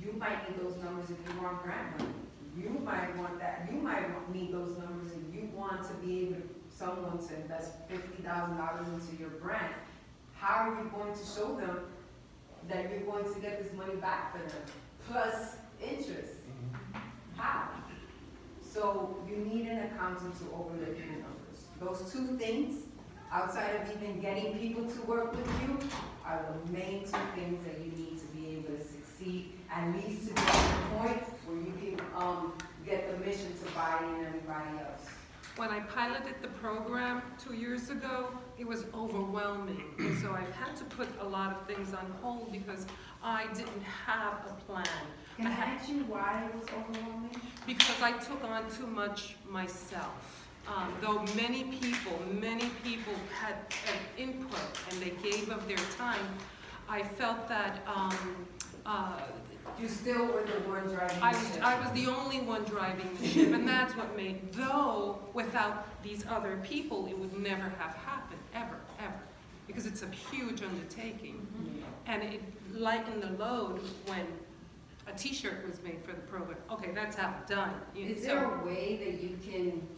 You might need those numbers if you want grant money. You might want that. You might need those numbers if you want to be able to someone to invest $50,000 into your grant. How are you going to show them that you're going to get this money back for them, plus interest? How? So you need an accountant to overlook your numbers. Those two things, outside of even getting people to work with you, are the main two things that you need to be able to succeed, at least to get to the point where you can get the mission to buy in everybody else. When I piloted the program 2 years ago, it was overwhelming. And so I've had to put a lot of things on hold because I didn't have a plan. Can I ask you why it was overwhelming? Because I took on too much myself. Though many people had an input and they gave of their time, I felt that You still were the one driving the ship. I was the only one driving the ship, and that's what made, though without these other people, it would never have happened, ever, ever. Because it's a huge undertaking. And it lightened the load when a t-shirt was made for the program. Okay, that's how it's done. Is there a way that you can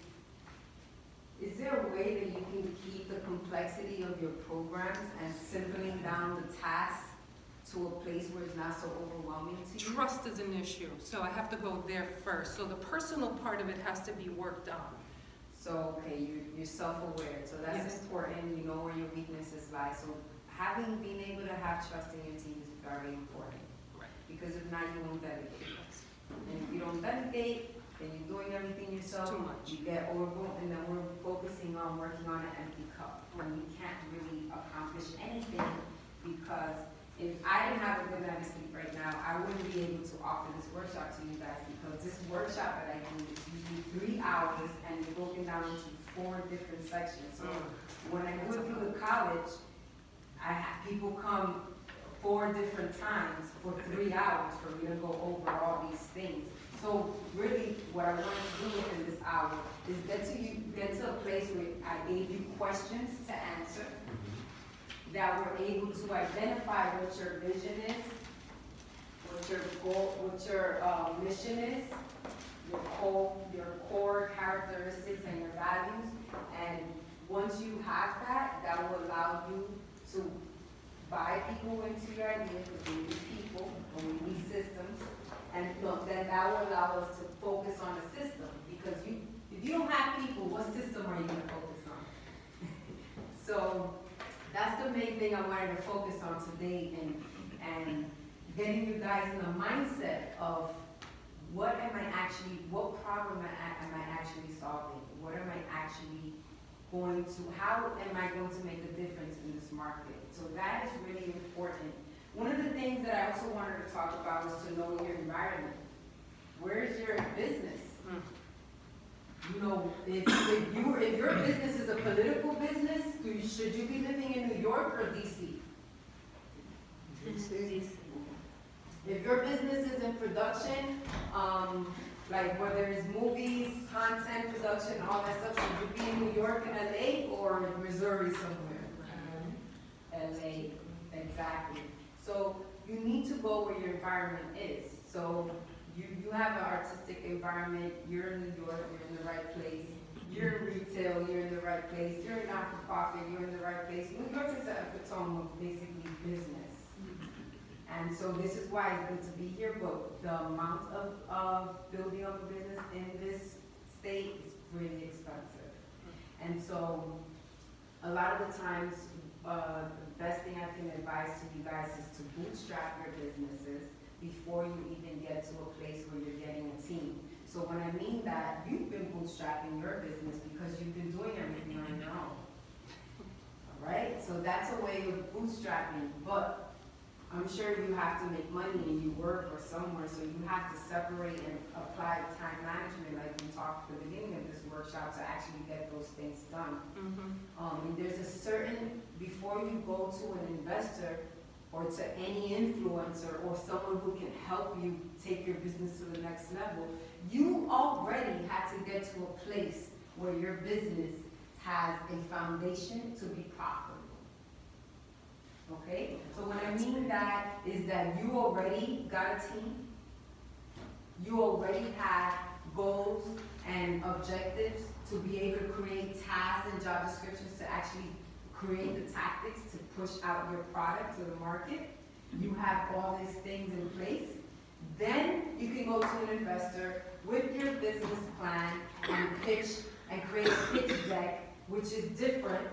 keep the complexity of your programs and simpling down the tasks to a place where it's not so overwhelming to you? Trust is an issue, so I have to go there first. So the personal part of it has to be worked on. So, okay, you're self-aware, so that's Yes. important, you know where your weaknesses lie. So being able to have trust in your team is very important. Right. Because if not, you won't delegate. And if you don't delegate, then you're doing everything yourself. Too much. You get overwhelmed, and then we're focusing on working on an empty cup. When we can't really accomplish anything because if I didn't have a good night's sleep right now, I wouldn't be able to offer this workshop to you guys, because this workshop that I do is usually 3 hours and it's broken down into 4 different sections. So when I go through the college, I have people come 4 different times for 3 hours for me to go over all these things. So really, what I want to do within this hour is get to a place where I gave you questions to answer, that we're able to identify what your vision is, what your goal, what your mission is, your core characteristics and your values. And once you have that, that will allow you to buy people into your ideas, because we need people, and we need systems. And then that will allow us to focus on a system, because if you don't have people, what system are you going to focus on? So that's the main thing I wanted to focus on today, and getting you guys in the mindset of what problem am I actually solving? What am I actually how am I going to make a difference in this market? So that is really important. One of the things that I also wanted to talk about was to know your environment. Where's your business? You know, if your business is a political business, should you be living in New York or DC? DC. If your business is in production, like whether it's movies, content production, all that stuff, should you be in New York and LA or Missouri somewhere? LA, exactly. So you need to go where your environment is. So you have an artistic environment, you're in New York, you're in the right place. You're in retail, you're in the right place. You're in not-for-profit, you're in the right place. New York is an epitome of basically business. And so this is why it's good to be here, but the amount of building up a business in this state is really expensive. And so a lot of the times, the best thing I can advise to you guys is to bootstrap your businesses before you even get to a place where you're getting a team. So when I mean that, you've been bootstrapping your business because you've been doing everything on your own. All right? So that's a way of bootstrapping, but I'm sure you have to make money and you work or somewhere, so you have to separate and apply time management like we talked at the beginning of this workshop to actually get those things done. And there's a certain, before you go to an investor or to any influencer or someone who can help you take your business to the next level, you already had to get to a place where your business has a foundation to be profitable. Okay? So what I mean that is that you already got a team, you already have goals and objectives to be able to create tasks and job descriptions to actually create the tactics to push out your product to the market. You have all these things in place. Then you can go to an investor with your business plan and pitch and create a pitch deck, which is different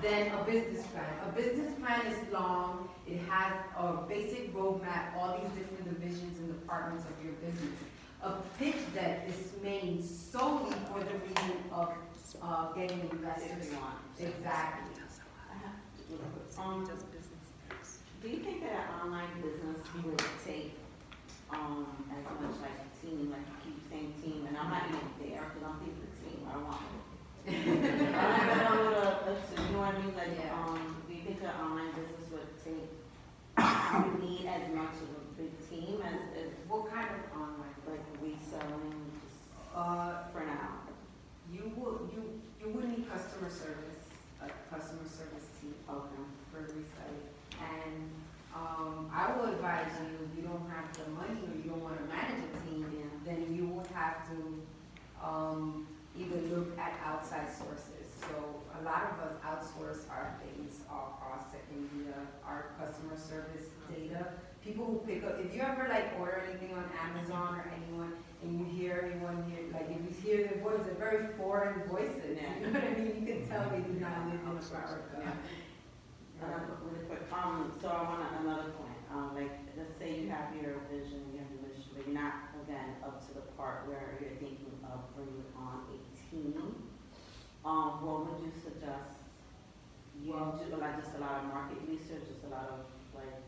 than a business plan. A business plan is long. It has a basic roadmap, all these different divisions and departments of your business. A pitch deck is made solely for the reason of getting investors. Exactly. Do you think that an online business would take as much like a team, like you keep saying team, and I'm not even there because I'm thinking the team, I don't want it. You know what I mean? Like, do you think an online business would take, you need as much of a big team as What kind of online? like reselling, for now? You would need customer service, a customer service team. Okay. For reselling. And I will advise you, if you don't have the money or you don't want to manage a team, then you would have to either look at outside sources. So a lot of us outsource our things across to India, our customer service data. People who pick up, if you ever like order anything on Amazon or anyone, and you hear anyone here, like if you hear their voice, they're very foreign voices. Yeah. You know what I mean? You can tell they do not live in America. Yeah. Really quick, so I want another point. Like, let's say you have your vision, you have your mission, but you're not, again, up to the part where you're thinking of bringing on a team. What would you suggest You do like just a lot of market research, just a lot of like,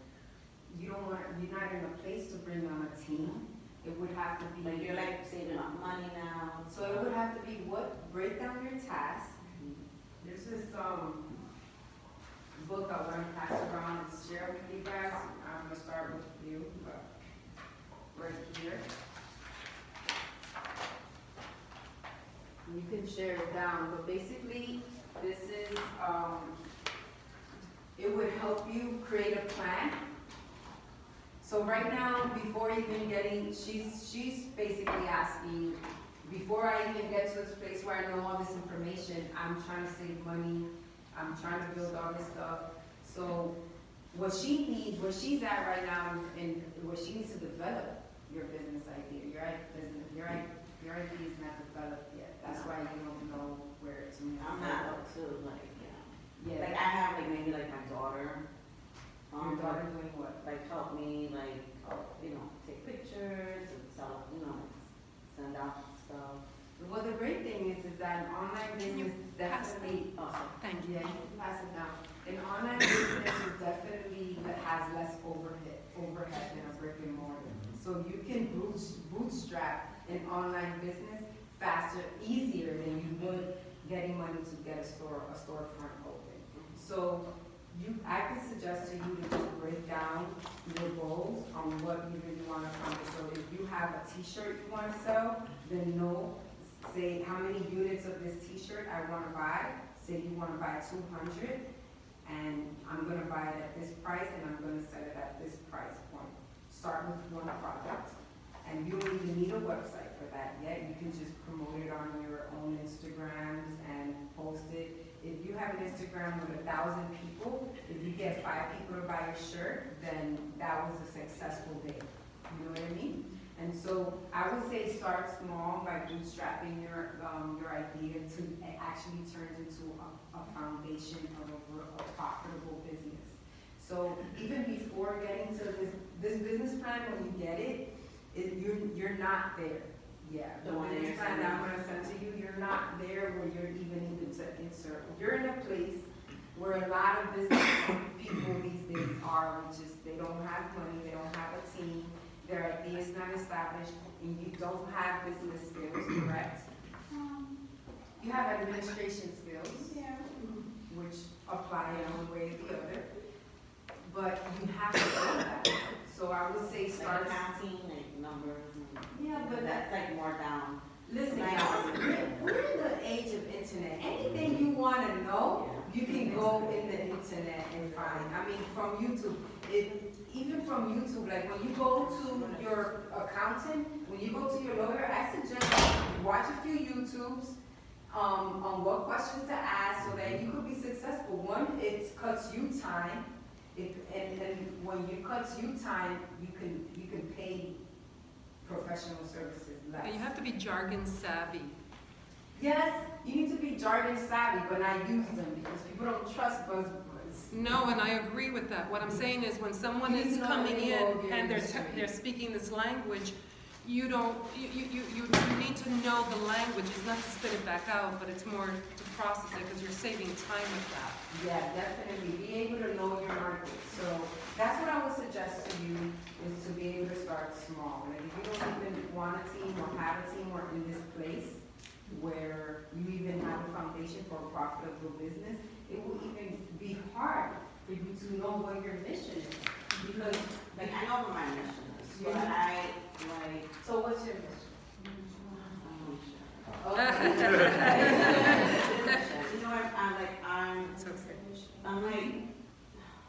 You don't want, you're not in a place to bring on a team. It would have to be. you're like saving up money now. So it would have to be what, break down your tasks. Mhm. There's this, book I want to pass around and share with you guys. I'm gonna start with you, but right here. You can share it down, but basically, this is, it would help you create a plan. So right now, before even getting, she's basically asking, before I even get to this place where I know all this information, I'm trying to save money, I'm trying to build all this stuff. So what she needs, where she's at right now, and what she needs to develop your business idea. Your idea is not developed yet. That's why you don't know where to move. I'm not up to like, Yeah. like I have like maybe like my daughter. Your daughter doing what? Like help me like, take pictures and sell, send out stuff. Well, the great thing is that an online business definitely, Thank you. yeah, you can pass it down. An online business is definitely, that has less overhead than a brick and mortar. So you can bootstrap an online business faster, easier than you would getting money to get a storefront open. So I could suggest to you to just break down your goals on what you really want to accomplish. So if you have a t-shirt you want to sell, then say how many units of this t-shirt I want to buy. Say you want to buy 200, and I'm going to buy it at this price, and I'm going to sell it at this price point. Start with one product, and you don't even need a website for that yet. You can just promote it on your own Instagrams and post it. If you have an Instagram with 1,000 people, if you get 5 people to buy your shirt, then that was a successful day. You know what I mean? And so I would say start small by bootstrapping your idea to actually turn into a foundation of a profitable business. So even before getting to this business plan, when you get it, you're not there. Yeah, the business plan that I'm gonna send to you, you're not there where you're even to insert. You're in a place where a lot of business people these days are, which is they don't have money, they don't have a team, their idea is not established, and you don't have business skills, correct? You have administration skills, which apply in one way or the other, but you have to know that. So I would say start accounting, like numbers. Yeah, but that's like more down. Listen, guys, we're in the age of internet. Anything you want to know, you can go in the internet and find. I mean, from YouTube, even from YouTube, like when you go to your accountant, when you go to your lawyer, I suggest watch a few YouTubes on what questions to ask so that you could be successful. One, it cuts you time, and when it cuts you time, you can pay professional services less. But you have to be jargon savvy. Yes, you need to be jargon savvy, but not use them because people don't trust buzzwords. No, and I agree with that. What I'm saying is when someone is coming in and they're speaking this language, you need to know the language. It's not to spit it back out, but it's more to process it because you're saving time with that. Yeah, definitely. Be able to know your market. So that's what I would suggest to you is to be able to start small. Like if you don't even want a team or have a team or in this place where you even have a foundation for a profitable business, it will even be hard for you to know what your mission is. Because Like I know what my mission is, but so what's your mission? I'm not sure. You know, I'm like,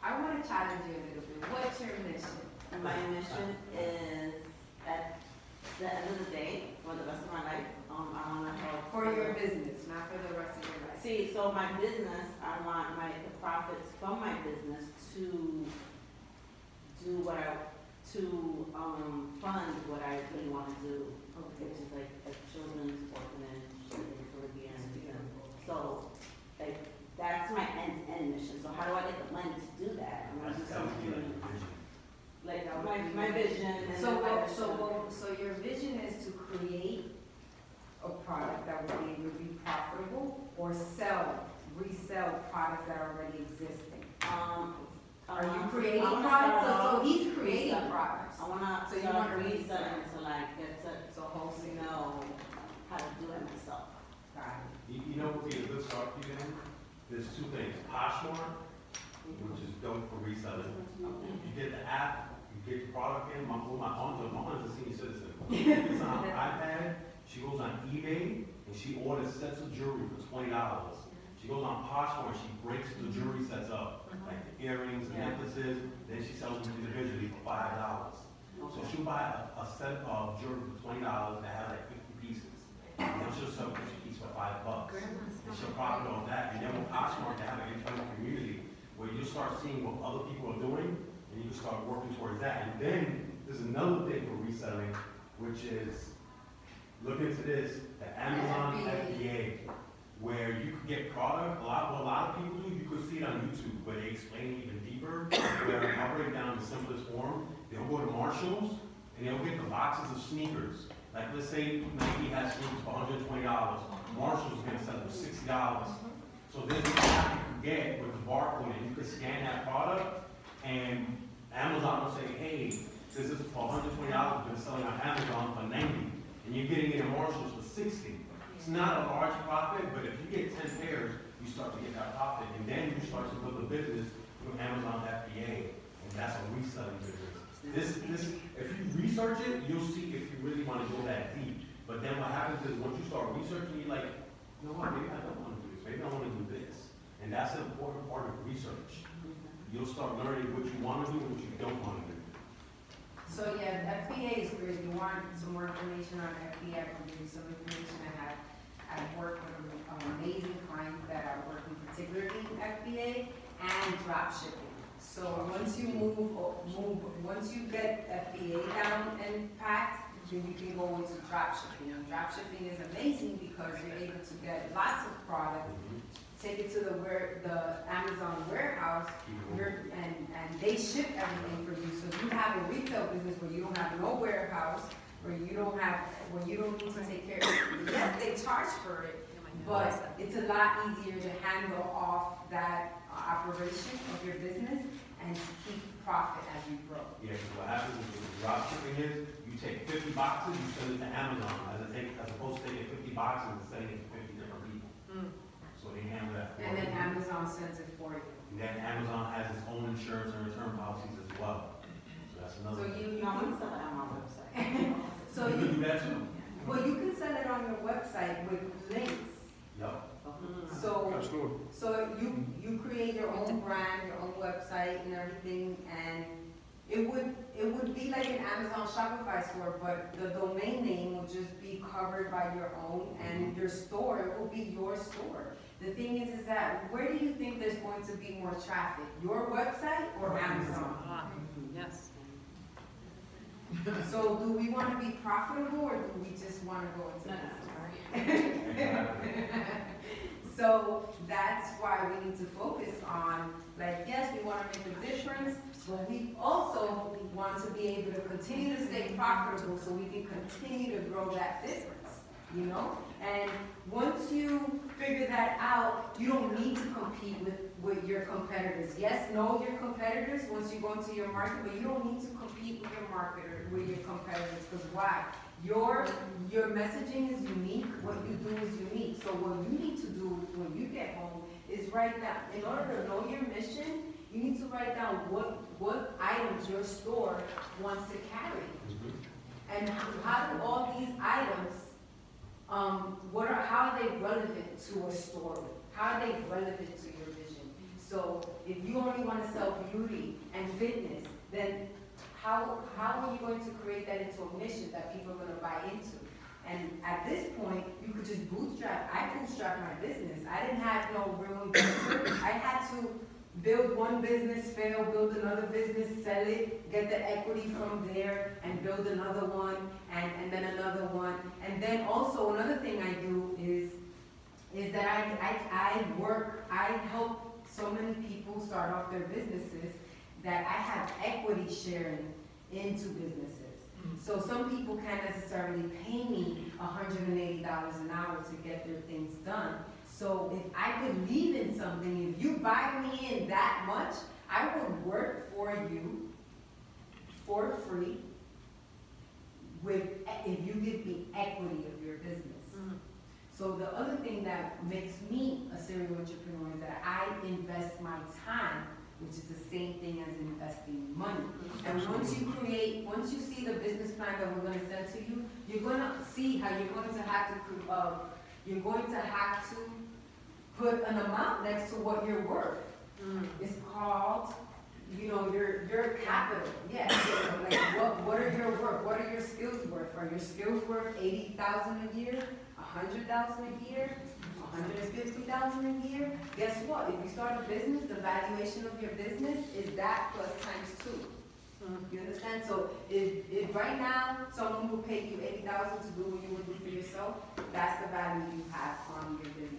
I want to challenge you a little bit. What's your mission? my mission is at the end of the day, for the rest of my life, I want to help. For your business, not for the rest of your life. See, so my business, I want the profits from my business to do fund what I really want to do, which is like a children's orphanage in the Caribbean. So, like, that's my end mission. So how do I get the money to do that? I'm gonna do something. Like my vision. And So your vision is to create a product that will be able to be profitable or resell products that are already existing. Are you creating I wanna products? start So he's creating reselling. products. I wanna So you start wanna resell. reselling to like get to So wholesale. know how to do it myself. Got it. You know what would be a good start for you then? There's two things, Poshmark, which is dope for reselling. You get the app, you get the product in, my aunt's a senior citizen. She gets on her iPad, she goes on eBay, and she orders sets of jewelry for $20. She goes on Poshmark, she breaks the jewelry sets up, like the earrings and necklaces, then she sells them individually for $5. So she'll buy a set of jewelry for $20 that has like 50 pieces. And then she'll sell each piece for $5. And she'll profit on that. And then with Poshmark, they have an internal community where you start seeing what other people are doing, and you can start working towards that. And then there's another thing for reselling, which is, look into this, the Amazon FBA, where you could get product. What a lot of people do, you could see it on YouTube, where they explain it even deeper. Where I'll break down the simplest form. They'll go to Marshalls, and they'll get the boxes of sneakers. Like, let's say Nike has sneakers for $120. Marshall's is gonna sell them for $60. So there's an app you can get with the barcode, and you can scan that product, and Amazon will say, hey, this is for $120, been selling on Amazon for $90, and you're getting it in Marshalls for $60. It's not a large profit, but if you get 10 pairs, you start to get that profit, and then you start to build a business through Amazon FBA, and that's a reselling business. If you research it, you'll see if you really want to go that deep. But then what happens is once you start researching, you're like, you know what, maybe I don't want to do this, maybe I want to do this. And that's an important part of research. You'll start learning what you want to do and what you don't want to do. So yeah, FBA is great. If you want some more information on FBA, I can give you some information. I've worked with amazing clients that are working particularly in FBA and drop shipping. So once you once you get FBA down and packed, then you can go into drop shipping. And drop shipping is amazing because you're able to get lots of product, take it to the Amazon warehouse, and they ship everything for you. So you have a retail business where you don't have no warehouse, where you don't need to take care of it. Yes, they charge for it, but it's a lot easier to handle off that operation of your business and to keep profit as you grow. Yeah, because what happens is with drop shipping is, you take 50 boxes, you send it to Amazon, as opposed to taking 50 boxes and sending it to 50 different people. So they handle that for you. And then Amazon sends it for you. And then Amazon has its own insurance and return policies as well. So that's another. So thing. No, I'm gonna sell it on my website. So you can do that too. well, you can sell it on your website with links. Yup. So Absolutely. you create your own brand, your own website and everything, and it would be like an Amazon Shopify store, but the domain name will just be covered by your own, and your store will be your store. The thing is that where do you think there's going to be more traffic? Your website or Amazon? Yes. So do we want to be profitable or do we just want to go into business? So that's why we need to focus on, like, yes, we want to make a difference, but we also want to be able to continue to stay profitable so we can continue to grow that difference, you know? And once you figure that out, you don't need to compete with your competitors. Yes, know your competitors once you go into your market, but you don't need to compete with your competitors, because why? Your messaging is unique, what you do is unique. So what you need to do when you get home is write down, in order to know your mission, you need to write down what items your store wants to carry. And how do all these items, how are they relevant to a story? How are they relevant to your vision? So if you only want to sell beauty and fitness, then how are you going to create that into a mission that people are going to buy into? And at this point, you could just bootstrap. I bootstrapped my business. I didn't have no real investor. I had to build one business, fail, build another business, sell it, get the equity from there, and build another one, and then another one. And then also another thing I do is that I help so many people start off their businesses that I have equity sharing into businesses. So some people can't necessarily pay me $180 an hour to get their things done. So if I believe in something, if you buy me in that much, I would work for you for free with, if you give me equity of your business. So the other thing that makes me a serial entrepreneur is that I invest my time, which is the same thing as investing money. And once you see the business plan that we're gonna send to you, you're gonna see how you're going to have to put an amount next to what you're worth. It's called, your capital. Yes. Like what are your worth? What are your skills worth? Are your skills worth 80,000 a year, 100,000 a year, 150,000 a year? Guess what? If you start a business, the valuation of your business is that plus ×2. You understand? So if right now someone will pay you 80,000 to do what you would do for yourself, that's the value you have on your business.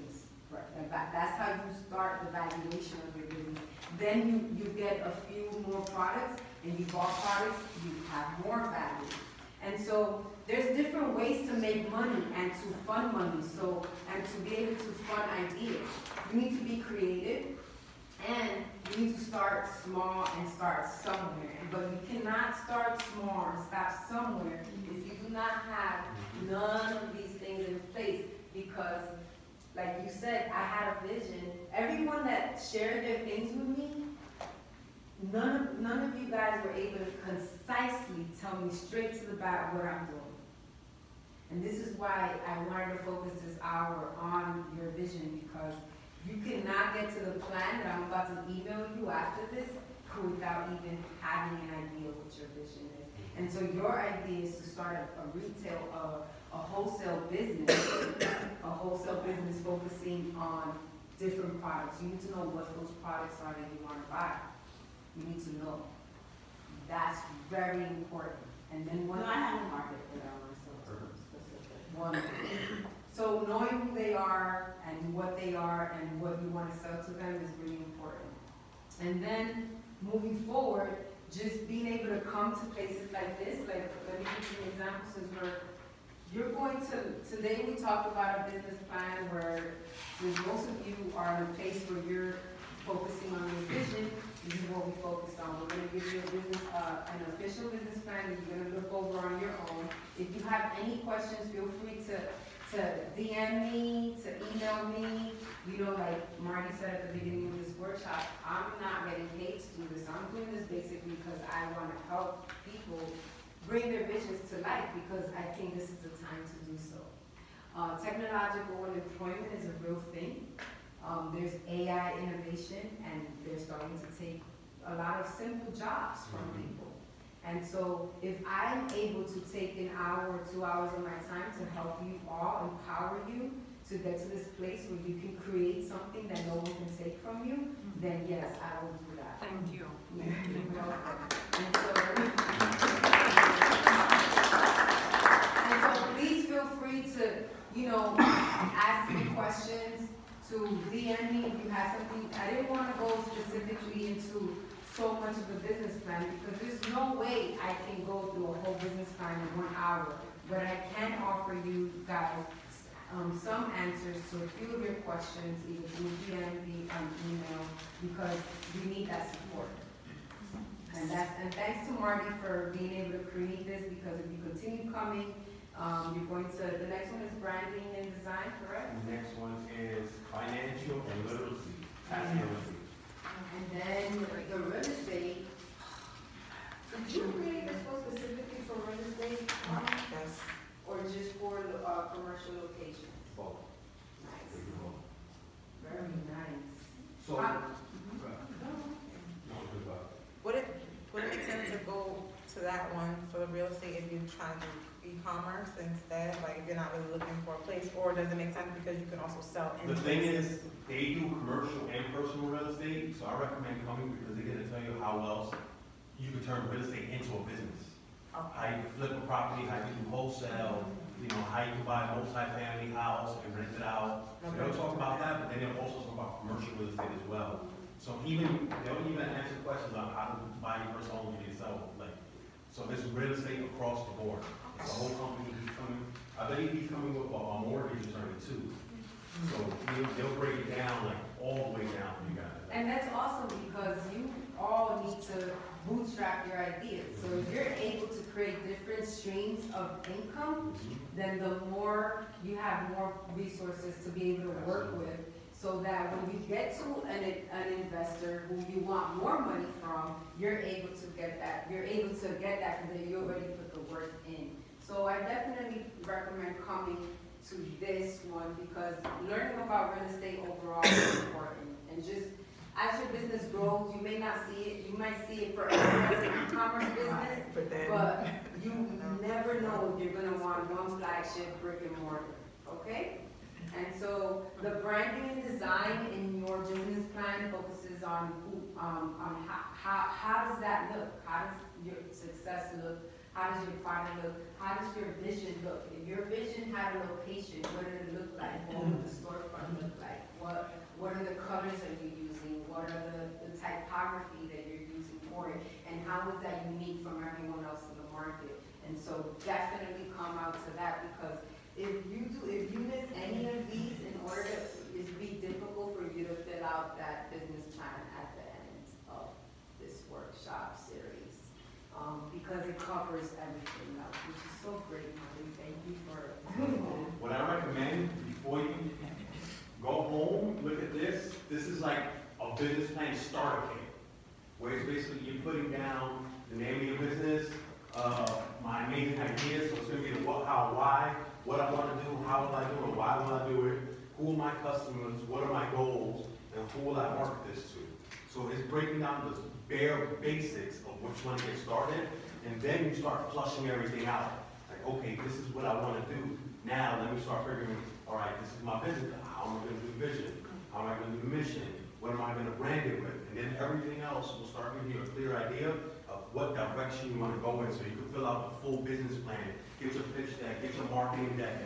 Right. That's how you start the valuation of your business. Then you get a few more products, and you bought products, you have more value. And so there's different ways to make money and to fund money. So, and to be able to fund ideas, you need to be creative, and you need to start small and start somewhere. But you cannot start small and stop somewhere if you do not have none of these things in place. Because, like you said, I had a vision. Everyone that shared their things with me, none of you guys were able to concisely tell me straight to the back what I'm doing. And this is why I wanted to focus this hour on your vision, because you cannot get to the plan that I'm about to email you after this without even having an idea of what your vision is. And so your idea is to start a wholesale business focusing on different products. You need to know what those products are that you want to buy. You need to know. That's very important. And then No, I have a market that I want to sell to specific. Wonderful. So knowing who they are and what they are and what you want to sell to them is really important. And then moving forward, just being able to come to places like this, like let me give you an example since you're going to, today we talked about a business plan where since most of you are in a place where you're focusing on your vision, this is what we focused on. We're going to give you a business, an official business plan that you're going to look over on your own. If you have any questions, feel free to DM me, to email me. Like Marty said at the beginning of this workshop, I'm not getting paid to do this. I'm doing this basically because I want to help people bring their visions to life, because I think this is the time to do so. Technological unemployment is a real thing. There's AI innovation, and they're starting to take a lot of simple jobs from people. And so if I'm able to take an hour or 2 hours of my time to help you all, empower you to get to this place where you can create something that no one can take from you, then yes, I will do that. Thank you. And so please feel free to, ask me questions, to DM me if you have something. I didn't want to go specifically into so much of a business plan, because there's no way I can go through a whole business plan in 1 hour. But I can offer you guys some answers to a few of your questions, either through DM, email, because we need that support. And thanks to Marty for being able to create this, because if you continue coming, you're going to, the next one is branding and design, correct? The next one is financial and literacy, tax literacy. And then the real estate. Did you create this one specifically for real estate? Yes. Or just for commercial locations? Both. Nice. We do both. Very nice. So, Would it make sense to go to that one for the real estate if you're trying to do e-commerce instead? Like if you're not really looking for a place, or does it make sense because you can also sell in the thing is, they do commercial and personal real estate, so I recommend coming because they're gonna tell you how else you can turn real estate into a business. How you can flip a property, how you can wholesale, how you can buy a multi-family house and rent it out. So they'll talk about that, but then they'll also talk about commercial real estate as well. So they'll even answer questions on how to buy your first home for yourself. So there's real estate across the board. It's a whole company. I believe he's coming with a mortgage attorney too. So they'll break it down like all the way down for you guys. And that's awesome because you all need to bootstrap your ideas. So if you're able to create different streams of income, then the more you have more resources to be able to work with, so that when you get to an investor who you want more money from, you're able to get that. You're able to get that because you already put the work in. So I definitely recommend coming to this one because learning about real estate overall is important. And just as your business grows, you may not see it. You might see it for everyone as an e-commerce business, but you never know if you're gonna want one flagship brick and mortar, okay? And so the branding and design in your business plan focuses on how does that look? How does your success look? How does your product look? How does your vision look? If your vision had a location, what did it look like? What would the storefront look like? What are the colors that you're using? What are the typography that you're using for it? And how is that unique from everyone else in the market? And so definitely come out to that because if you miss any of these in order to, it'd be difficult for you to fill out that business plan at the end of this workshop series. Because it covers everything else, which is so great, Molly. Thank you for doing that. What I recommend before you go home, look at this. This is like a business plan starter kit, where it's basically you're putting down the name of your business, my amazing ideas. So it's going to be the what, how, why, what I want to do, how will I do it, why will I do it, who are my customers, what are my goals, and who will I market this to. So it's breaking down the bare basics of what you want to get started, and then you start flushing everything out. Like, okay, this is what I want to do. Now let me start figuring, all right, this is my business. How am I going to do vision? How am I going to do mission? What am I going to brand it with? And then everything else will start giving you a clear idea of what direction you want to go in, so you can fill out the full business plan, get your pitch deck, get your marketing deck.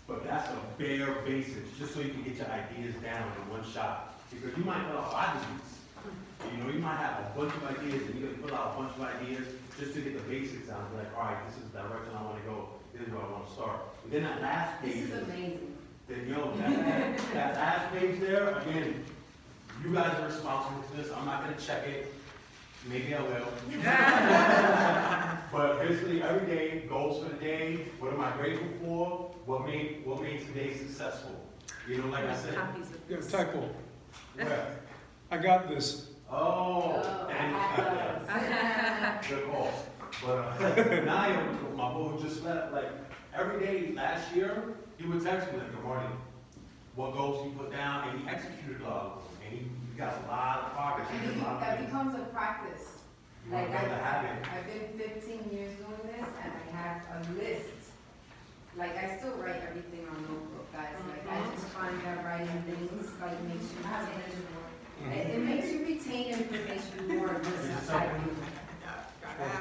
But that's the bare basics, just so you can get your ideas down in one shot. Because you might fill out 5 of these. You know, you might have a bunch of ideas, and you're going to fill out a bunch of ideas just to get the basics down. Be like, all right, this is the direction I want to go. This is where I want to start. And then that last page. This is amazing. Then, you know, that last page there, again, you guys are responsible for this. I'm not going to check it. Maybe I will. But basically, every day, goals for the day. What am I grateful for? What made today successful? You know, like I said. Yeah, typo. Where? I got this. Oh, and good call. But Naya, my boy just left. Like every day last year, he would text me like, "Good morning. What goals he put down?" And he executed a lot of them. And he got a lot of progress. And that becomes a practice. Like I've been 15 years doing this, and I have a list. Like I still write everything on notebook, guys. Like I just find that writing things like makes you it makes you retain information more. Just like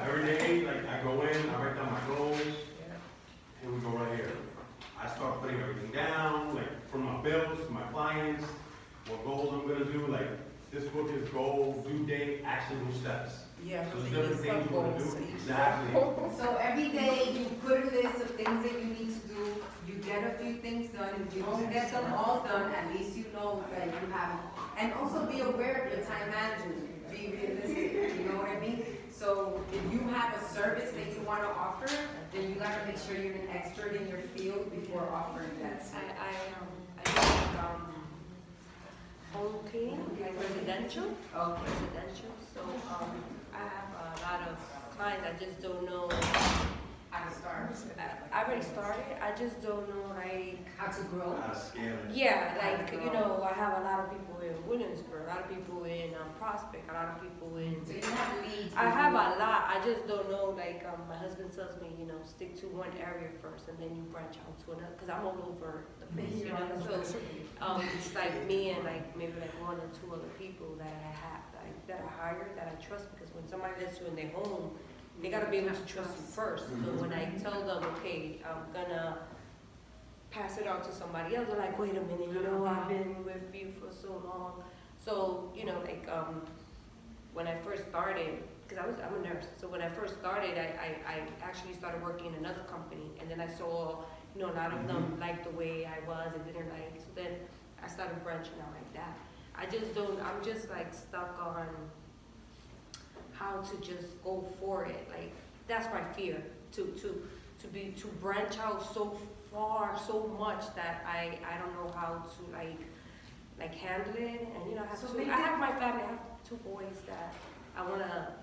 every day, like I go in, I write down my goals. Here we go right here. I start putting everything down, like from my bills to my clients, what goals I'm gonna do. Like this book is goal, due date, actionable steps. Yeah, So there's different things you want to do. Exactly. So every day you put a list of things that you need to do. You get a few things done. If you don't get them all done, at least you know that you have. And also be aware of your time management. Be realistic. You know what I mean? So if you have a service that you want to offer, then you gotta make sure you're an expert in your field before offering that. Home cleaning, like residential. Okay. Residential. So I have a lot of clients. I just don't know. How to start. I already started. I just don't know like How to grow. How to scale it. yeah, like you know, I have a lot of people in Williamsburg, a lot of people in Prospect, a lot of people in. So you have leads. I have a lot. I just don't know. Like my husband tells me, you know, stick to one area first, and then you branch out to another. Cause I'm all over the place, you know. So it's like me and like maybe like 1 or 2 other people that I have, like, that I hire, that I trust. Because when somebody lets you in their home, they gotta be able to trust you first. So when I tell them, okay, I'm gonna pass it on to somebody else, they're like, wait a minute, you know, I've been with you for so long. So, you know, like when I first started, because I'm a nurse, so when I first started, I actually started working in another company, and then I saw you know, a lot of them liked the way I was and didn't like, so then I started branching out like that. I'm just like stuck on how to just go for it. Like, that's my fear, to branch out so far, so much that I don't know how to like handle it. And you know, I have my family, I have 2 boys that I wanna,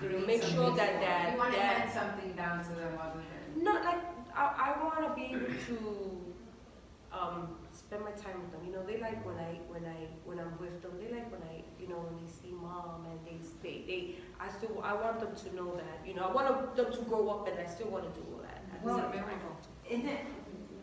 you know, make sure that You wanna hand something down to them other than. no, like, I wanna be able to spend my time with them. You know, they like when I'm with them. They like when when they see mom and I want them to know that, you know, I want them to grow up and I still want to do all that. Well, That's very important.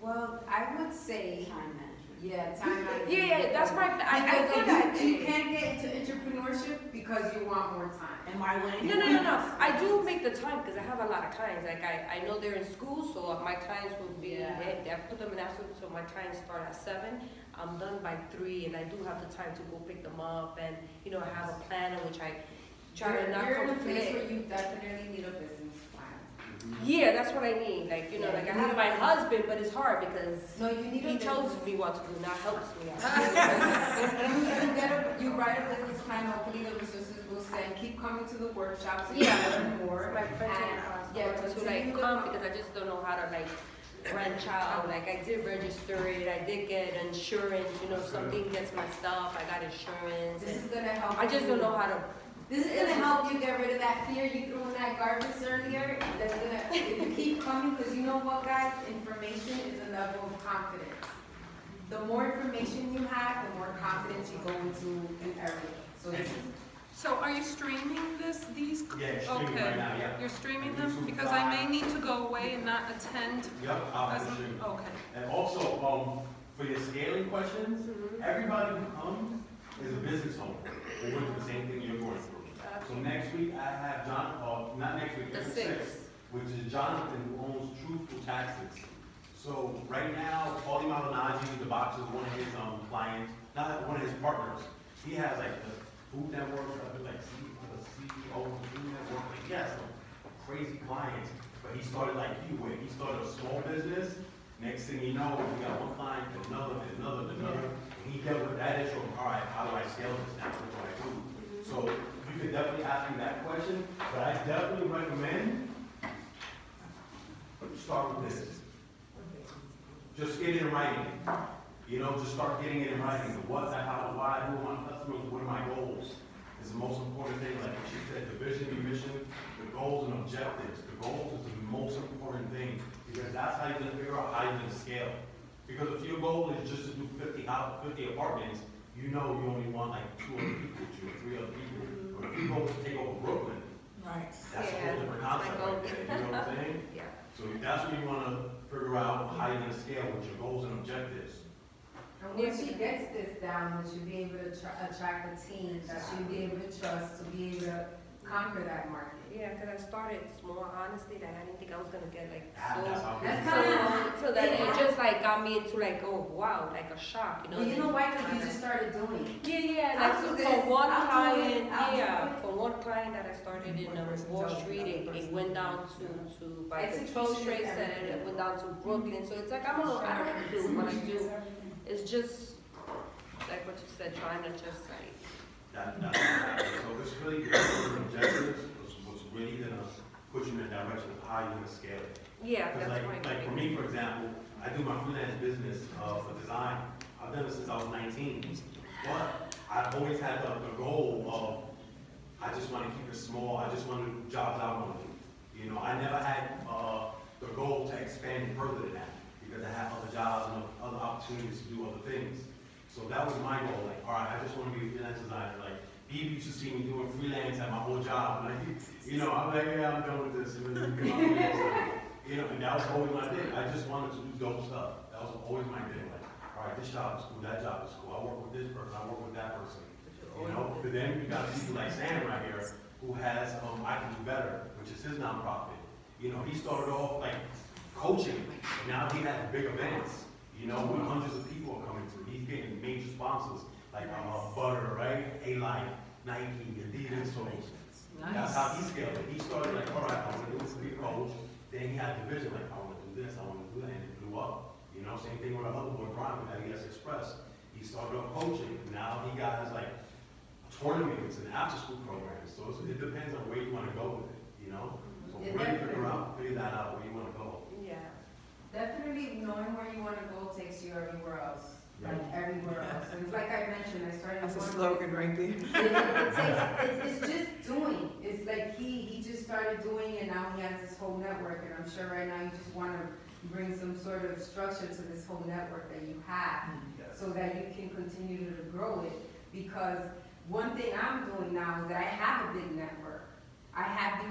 Well, I would say, Time management. yeah, time management. Yeah, that's my, I feel Because that. you can't get into entrepreneurship because you want more time. And why wouldn't you? No. I do make the time because I have a lot of clients. Like I know they're in school, so my clients will be. Yeah. I put them in after, so my clients start at 7. I'm done by 3, and I do have the time to go pick them up, and you know I have a plan in which I try to not You're in a place conflict. where you definitely need a business plan. Yeah, that's what I need. Like, you know, like I have my husband, but it's hard because No, you need a he tells business. me what to do, not helps me out. You write a business plan, hopefully the resources will send, keep coming to the workshops and Yeah. learn more. My friend Yeah, to continue like to come because I just don't know how to like branch out. Like I did register it, I did get insurance, you know, if something gets messed up, I got insurance. This And is gonna help. I just don't know how to. This is gonna help you get rid of that fear you threw in that garbage earlier. That's gonna, if you keep coming, because you know what, guys, information is a level of confidence. The more information you have, the more confidence you go into an area. So this is. So are you streaming these? Yeah, streaming Okay. right now, yeah. You're streaming YouTube them? Because I may Live. need to go away and not attend. Yep, I'll have as to a- stream. Okay. And also, for your scaling questions, everybody who comes is a business owner. We're going through the same thing you're going through. So next week, I have not next week, The every 6th. 6th, which is Jonathan, who owns Truthful Taxes. So right now, Paulie Maldonado, the boxer, is one of his clients, not one of his partners. He has like the Food Network, like the CEO of the Food Network. He has some crazy clients, but he started like you would. He started a small business. Next thing you know, we got one client, another. And he dealt with that issue of, all right, how do I scale this now? What do I do? So you could definitely ask me that question, but I definitely recommend start with this. Just get it in writing. You know, just start getting it in writing. The what, the how, the why, who are my customers, what are my goals? Is the most important thing. Like she said, the vision, the mission, the goals and objectives. The goals is the most important thing because that's how you're gonna figure out how you're gonna scale. Because if your goal is just to do 50 apartments, you know you only want like 2 other people, 2 or 3 other people. But if you go to take over Brooklyn, Right. that's a Yeah, whole different that's my concept goal. right there. You know what I'm saying? Yeah. So that's when you wanna figure out how you're gonna scale with your goals and objectives. And once she gets this down, she'll be able to attract a team that she'll be able to trust to be able to conquer that market. Yeah, because I started small, honestly, that I didn't think I was gonna get like That's how That's we- kinda- so that it just like got me into like, oh wow, like a shock, you know. But you know why? Because you just started doing it. Yeah, I'll do like this, for one I'll do client, it, I'll do yeah, it. for one client that I started in Wall Street, it went down to by the Execution 12 is Trade Center, everything. it went down to Brooklyn, so it's like I don't know what I do. It's just like what you said, trying to just like. So it's really your objectives, what's really gonna push you in the direction of how you're gonna scale it. Yeah, Because that's my. like for me, for example, I do my freelance business for design. I've done it since I was 19. But I've always had the goal of, I just want to keep it small. I just want to do jobs I want to do. You know, I never had the goal to expand further than that because I have other jobs and other opportunities to do other things. So that was my goal. Like, all right, I just want to be a freelance designer. Like, people used to see me doing freelance at my whole job. Like, you know, I'm like, yeah, I'm done with this. And then, you know, and that was always my thing. I just wanted to do dope stuff. That was always my thing. Like, all right, this job is cool, that job is cool. I work with this person, I work with that person. You know, but then you got people like Sam right here who has I Can Do Better, which is his nonprofit. You know, he started off like coaching. Now he has big events. You know, when hundreds of people are coming through. He's getting major sponsors like Butter, right? A-Life, Nike, Adidas. So that's how he scaled it. He started like, all right, I want to do this big coach. Then he had the vision like, I want to do to do this, I want to do that, and it blew up. You know, same thing with our other boy, Brian, with AES Express. He started off coaching, now he got like tournaments and after-school programs, so it depends on where you want to go with it, you know? So really figure that out, where you want to go. Yeah. Definitely knowing where you want to go takes you everywhere else. Like everywhere else. And it's like I mentioned, I started. That's a slogan right there. It's just doing. It's like he just started doing it, now he has this whole network, and I'm sure right now you just want to bring some sort of structure to this whole network that you have, so that you can continue to grow it. Because one thing I'm doing now is that I have a big network. I have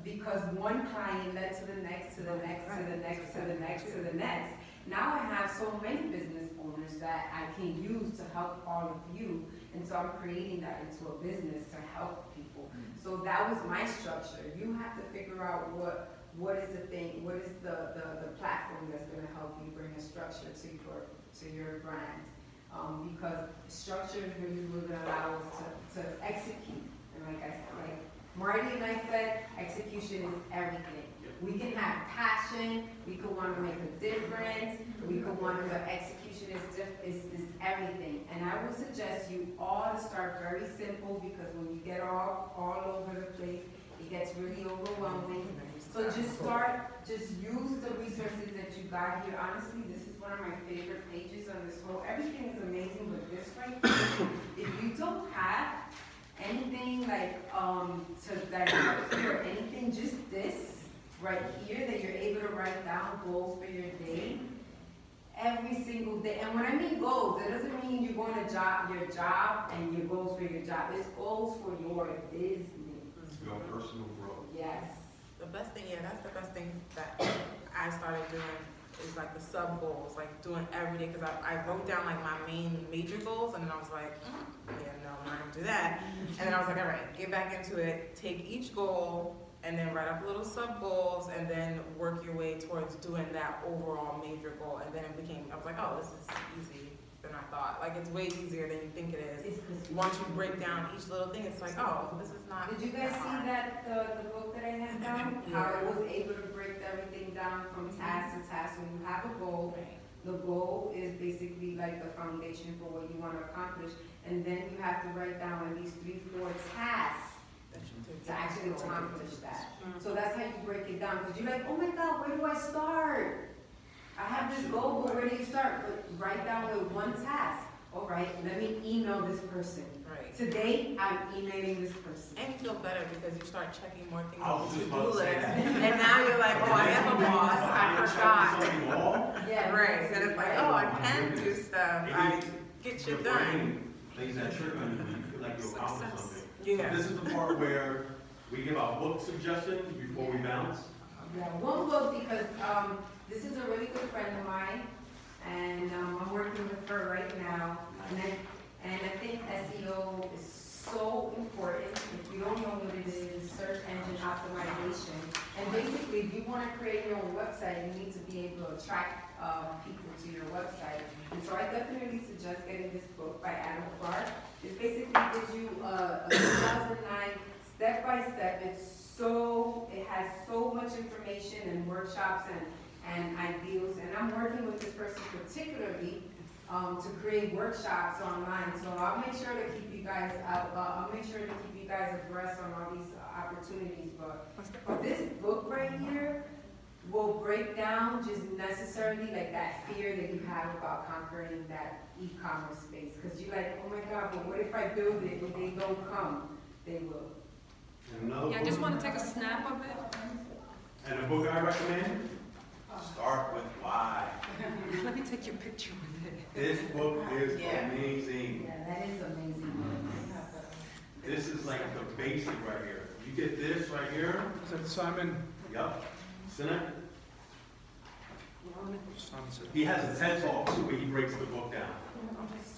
because one client led to the next, to the next, to the next, to the next, to the next. Now I have so many business owners that I can use to help all of you, and so I'm creating that into a business to help people. So that was my structure. You have to figure out what is the thing, what is the platform that's going to help you bring a structure to your brand, because structure is really going to allow us to execute. And like Marty and I said, execution is everything. We can have passion, we could want to make a difference, we could want to, but execution is everything. And I would suggest you all to start very simple, because when you get all over the place, it gets really overwhelming. So just use the resources that you got here. Honestly, this is one of my favorite pages on this whole, everything is amazing, but this right here, if you don't have anything like, to directly or anything, just this right here that you're able to write down goals for your day every single day. And when I mean goals, it doesn't mean you're going to your job and your goals for your job. It's goals for your business. Your personal growth. Yes. The best thing, that's the best thing that I started doing is like the sub goals, like doing every day, because I wrote down like my main major goals, and then I was like, yeah, no, I'm not gonna do that. And then I was like, all right, get back into it, take each goal, and then write up little sub goals, and then work your way towards doing that overall major goal. And then it became, I was like, oh, this is easy than I thought. Like, it's way easier than you think it is. Once you break down each little thing, it's like, oh, this is not. Did you guys see that the book that I had down? How I was able to break everything down from task to task. When you have a goal, the goal is basically like the foundation for what you want to accomplish, and then you have to write down at least 3-4 tasks to actually accomplish that. So that's how you break it down. Because you're like, oh my God, where do I start? I have this goal, but where do you start? But write down with one task. All right, let me email this person. Right. Today, I'm emailing this person. And you feel better because you start checking more things I on was the just to-do about to say list. that. And now you're like, oh, I am a boss, I forgot. Yeah. Right, and it's like, oh, I can do stuff, I get Your shit done. brain plays that trick on you, you feel like you accomplished something. Yeah. This is the part where we give our book suggestions before we bounce. Yeah, one book, because this is a really good friend of mine, and I'm working with her right now. And I think SEO is so important. If you don't know what it is, search engine optimization. And basically, if you want to create your own website, you need to be able to attract people to your website. And so I definitely suggest getting this book by Adam Clark. It basically gives you a 2009 step-by-step. It has so much information and workshops and ideals. And I'm working with this person particularly to create workshops online. So I'll make sure to keep you guys abreast on all these opportunities. But this book right here will break down just necessarily like that fear that you have about conquering that e-commerce space. Because you're like, oh my God, but what if I build it and they don't come? They will. Yeah, I just want to take a snap of it. And the book I recommend, start with why. Let me take your picture with it. This book is amazing. Yeah, that is amazing. This is like the basic right here. You get this right here. Is that Simon? Yup. Sinek. Simon said. He has a TED Talk too where he breaks the book down.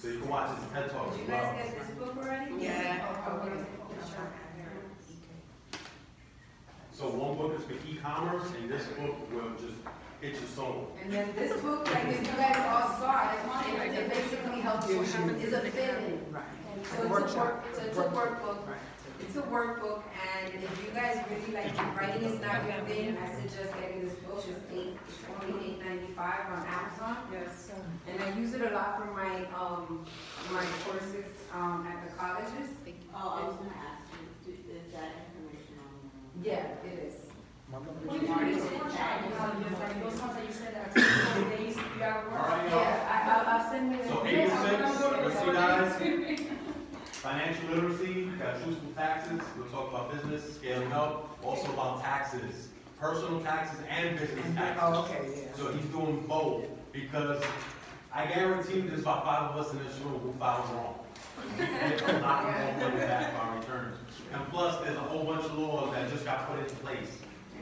So you can watch his TED Talk Did as you well. guys get this book already? Yeah. Okay. So one book is for e-commerce, and this book will just hit your soul. And then this book, like if you guys all saw it, it basically helps you. It's a fill-in. So it's a workbook. It's a workbook, and if you guys really like writing is not your thing, I suggest getting this book. It's only $8.95 on Amazon. Yes. And I use it a lot for my courses at the colleges. Oh, I was gonna ask you, is that information on Yeah, it is. Well, you can do this workshop, you know, just like those ones that you said that are 4 days, you gotta work. All right, y'all. Yeah, I'll send you the. So 8 to 6, let's see guys. Financial literacy, got truthful taxes, we'll talk about business, scaling up, also about taxes, personal taxes and business taxes. Oh, okay, yeah. So he's doing both, because I guarantee you there's about 5 of us in this room who filed wrong. And a lot more money back for our returns. And plus, there's a whole bunch of laws that just got put into place.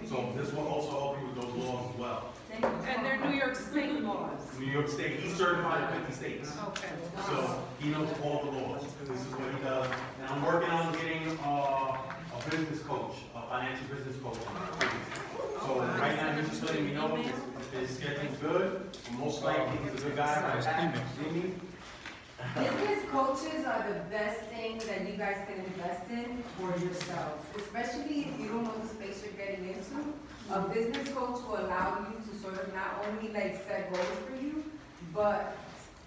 So this will also help you with those laws as well. And they're New York State laws. New York State, he's certified in 50 states. Okay. So he knows all the laws. This is what he does. And I'm working on getting a business coach, a financial business coach. So right now, he's just letting me know if his schedule's good. Most likely, he's a good guy. See me? Business coaches are the best thing that you guys can invest in for yourselves, especially if you don't know the space you're getting into. A business coach will allow you to sort of not only like set goals for you, but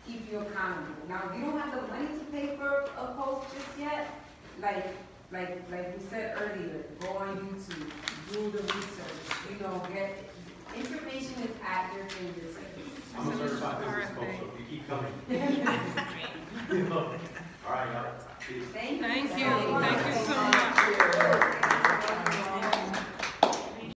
keep you accountable. Now, if you don't have the money to pay for a coach just yet, like we said earlier, go on YouTube, do the research, get information is at your fingertips. I'm a certified business coach, so if you keep coming. All right, y'all. Peace. Thank you. Thank you. Thank you